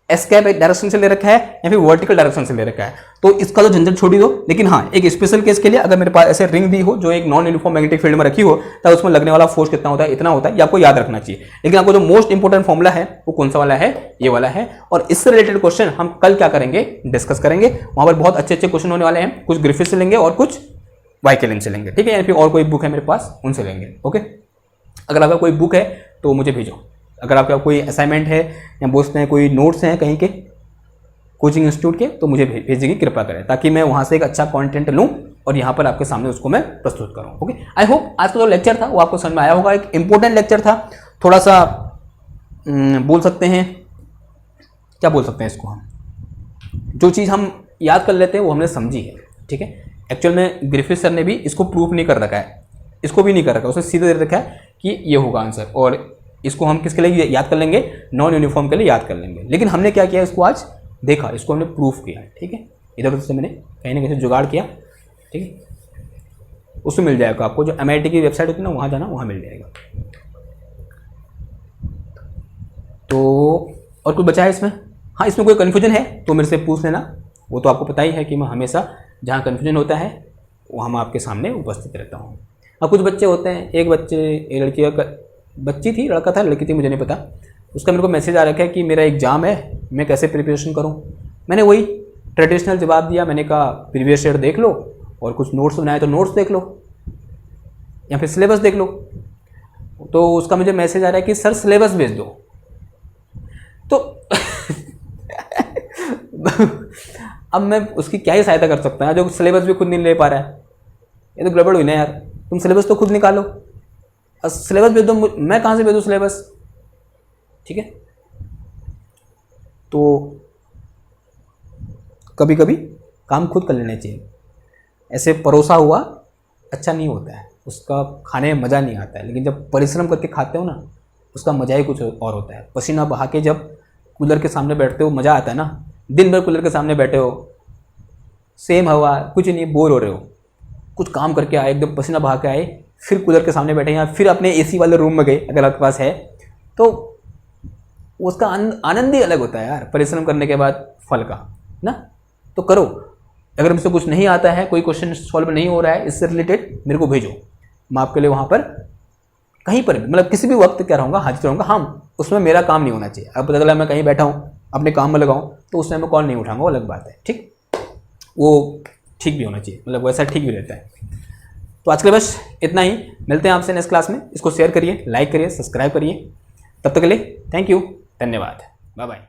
[SPEAKER 1] एस कैप डायरेक्शन से ले रखा है या फिर वर्टिकल डायरेक्शन से ले रखा है। तो इसका तो झंझट छोड़ ही दो। लेकिन हाँ, एक स्पेशल केस के लिए अगर मेरे पास ऐसे रिंग दी हो जो एक नॉन यूनिफॉर्म मैग्नेटिक फील्ड में रखी हो, तब उसमें लगने वाला फोर्स कितना होता है, इतना होता है, ये आपको याद रखना चाहिए। लेकिन आपको जो मोस्ट इंपोर्टेंट फॉर्मूला है वो कौन सा वाला है, ये वाला है। और इससे रिलेटेड क्वेश्चन हम कल क्या करेंगे, डिस्कस करेंगे। वहां पर बहुत अच्छे अच्छे क्वेश्चन होने वाले हैं, कुछ ग्रिफिथ से लेंगे और कुछ वाइकेलिन से लेंगे, ठीक है। या फिर और कोई बुक है मेरे पास, उनसे लेंगे, ओके। अगर आपका कोई बुक है तो मुझे भेजो। अगर आपका कोई असाइनमेंट है या बोलते हैं कोई नोट्स हैं कहीं के कोचिंग इंस्टीट्यूट के, तो मुझे भेजिए, कृपा करें, ताकि मैं वहां से एक अच्छा कंटेंट लूं और यहां पर आपके सामने उसको मैं प्रस्तुत करूं, ओके। आई होप आज का जो लेक्चर था वो आपको समझ में आया होगा। एक इंपॉर्टेंट लेक्चर था, थोड़ा सा बोल सकते हैं, क्या बोल सकते हैं इसको, हम जो चीज़ हम याद कर लेते हैं वो हमने समझी है, ठीक है। एक्चुअल में ग्रिफिथ सर ने भी इसको प्रूफ नहीं कर रखा है, इसको भी नहीं कर रखा है, उसने सीधे दे रखा है कि ये होगा आंसर, और इसको हम किसके लिए याद कर लेंगे, नॉन यूनिफॉर्म के लिए याद कर लेंगे। लेकिन हमने क्या किया, इसको आज देखा, इसको हमने प्रूफ किया, ठीक है। इधर उधर से मैंने कहीं ना कहीं से जुगाड़ किया, ठीक है। उसमें मिल जाएगा आपको, जो MIT की वेबसाइट होती है ना, वहाँ जाना, वहाँ मिल जाएगा। तो और कुछ बचा है इसमें? हाँ, इसमें कोई कन्फ्यूजन है तो मेरे से पूछ लेना, वो तो आपको पता ही है कि मैं हमेशा जहाँ कन्फ्यूजन होता है वो हम आपके सामने उपस्थित रहता हूँ। अब कुछ बच्चे होते हैं, एक लड़की बच्ची थी, लड़का था, लड़की थी मुझे नहीं पता, उसका मेरे को मैसेज आ रखा है कि मेरा एग्ज़ाम है, मैं कैसे प्रिपरेशन करूँ। मैंने वही ट्रेडिशनल जवाब दिया, मैंने कहा प्रीवियस ईयर देख लो और कुछ नोट्स बनाए तो नोट्स देख लो या फिर सिलेबस देख लो। तो उसका मुझे मैसेज आ रहा है कि सर सिलेबस भेज दो। तो अब मैं उसकी क्या ही सहायता कर सकता है जो सिलेबस भी खुद नहीं ले पा रहा है। ये तो गड़बड़ हुई ना यार, तुम सिलेबस तो खुद निकालो, सिलेबस भेज दो, मैं कहाँ से भेजूँ सिलेबस? ठीक है, तो कभी कभी काम खुद कर लेना चाहिए। ऐसे परोसा हुआ अच्छा नहीं होता है, उसका खाने में मज़ा नहीं आता है, लेकिन जब परिश्रम करके खाते हो ना उसका मज़ा ही कुछ और होता है। पसीना बहा के जब कूलर के सामने बैठते हो मज़ा आता है ना, दिन भर कूलर के सामने बैठे हो, सेम हवा, कुछ नहीं, बोर हो रहे हो, कुछ काम करके आए, एकदम पसीना बहा के आए, फिर कूलर के सामने बैठे या फिर अपने एसी वाले रूम में गए अगर आपके पास है, तो उसका आनंद ही अलग होता है यार, परिश्रम करने के बाद फल का ना। तो करो, अगर मुझसे कुछ नहीं आता है, कोई क्वेश्चन सॉल्व नहीं हो रहा है इससे रिलेटेड, मेरे को भेजो, मैं आपके लिए वहाँ पर कहीं पर भी मतलब किसी भी वक्त क्या रहूँगा, हाजिर रहूँगा। हाँ, उसमें मेरा काम नहीं होना चाहिए। अब पता चला मैं कहीं बैठा हूँ अपने काम में लगाऊँ तो उस टाइम में कॉल नहीं उठाऊंगा, वो अलग बात है, ठीक, वो ठीक भी होना चाहिए, मतलब वैसा ठीक भी रहता है। तो आज के लिए बस इतना ही, मिलते हैं आपसे नेक्स्ट क्लास में। इसको शेयर करिए, लाइक करिए, सब्सक्राइब करिए। तब तक के लिए थैंक यू, धन्यवाद, बाय बाय।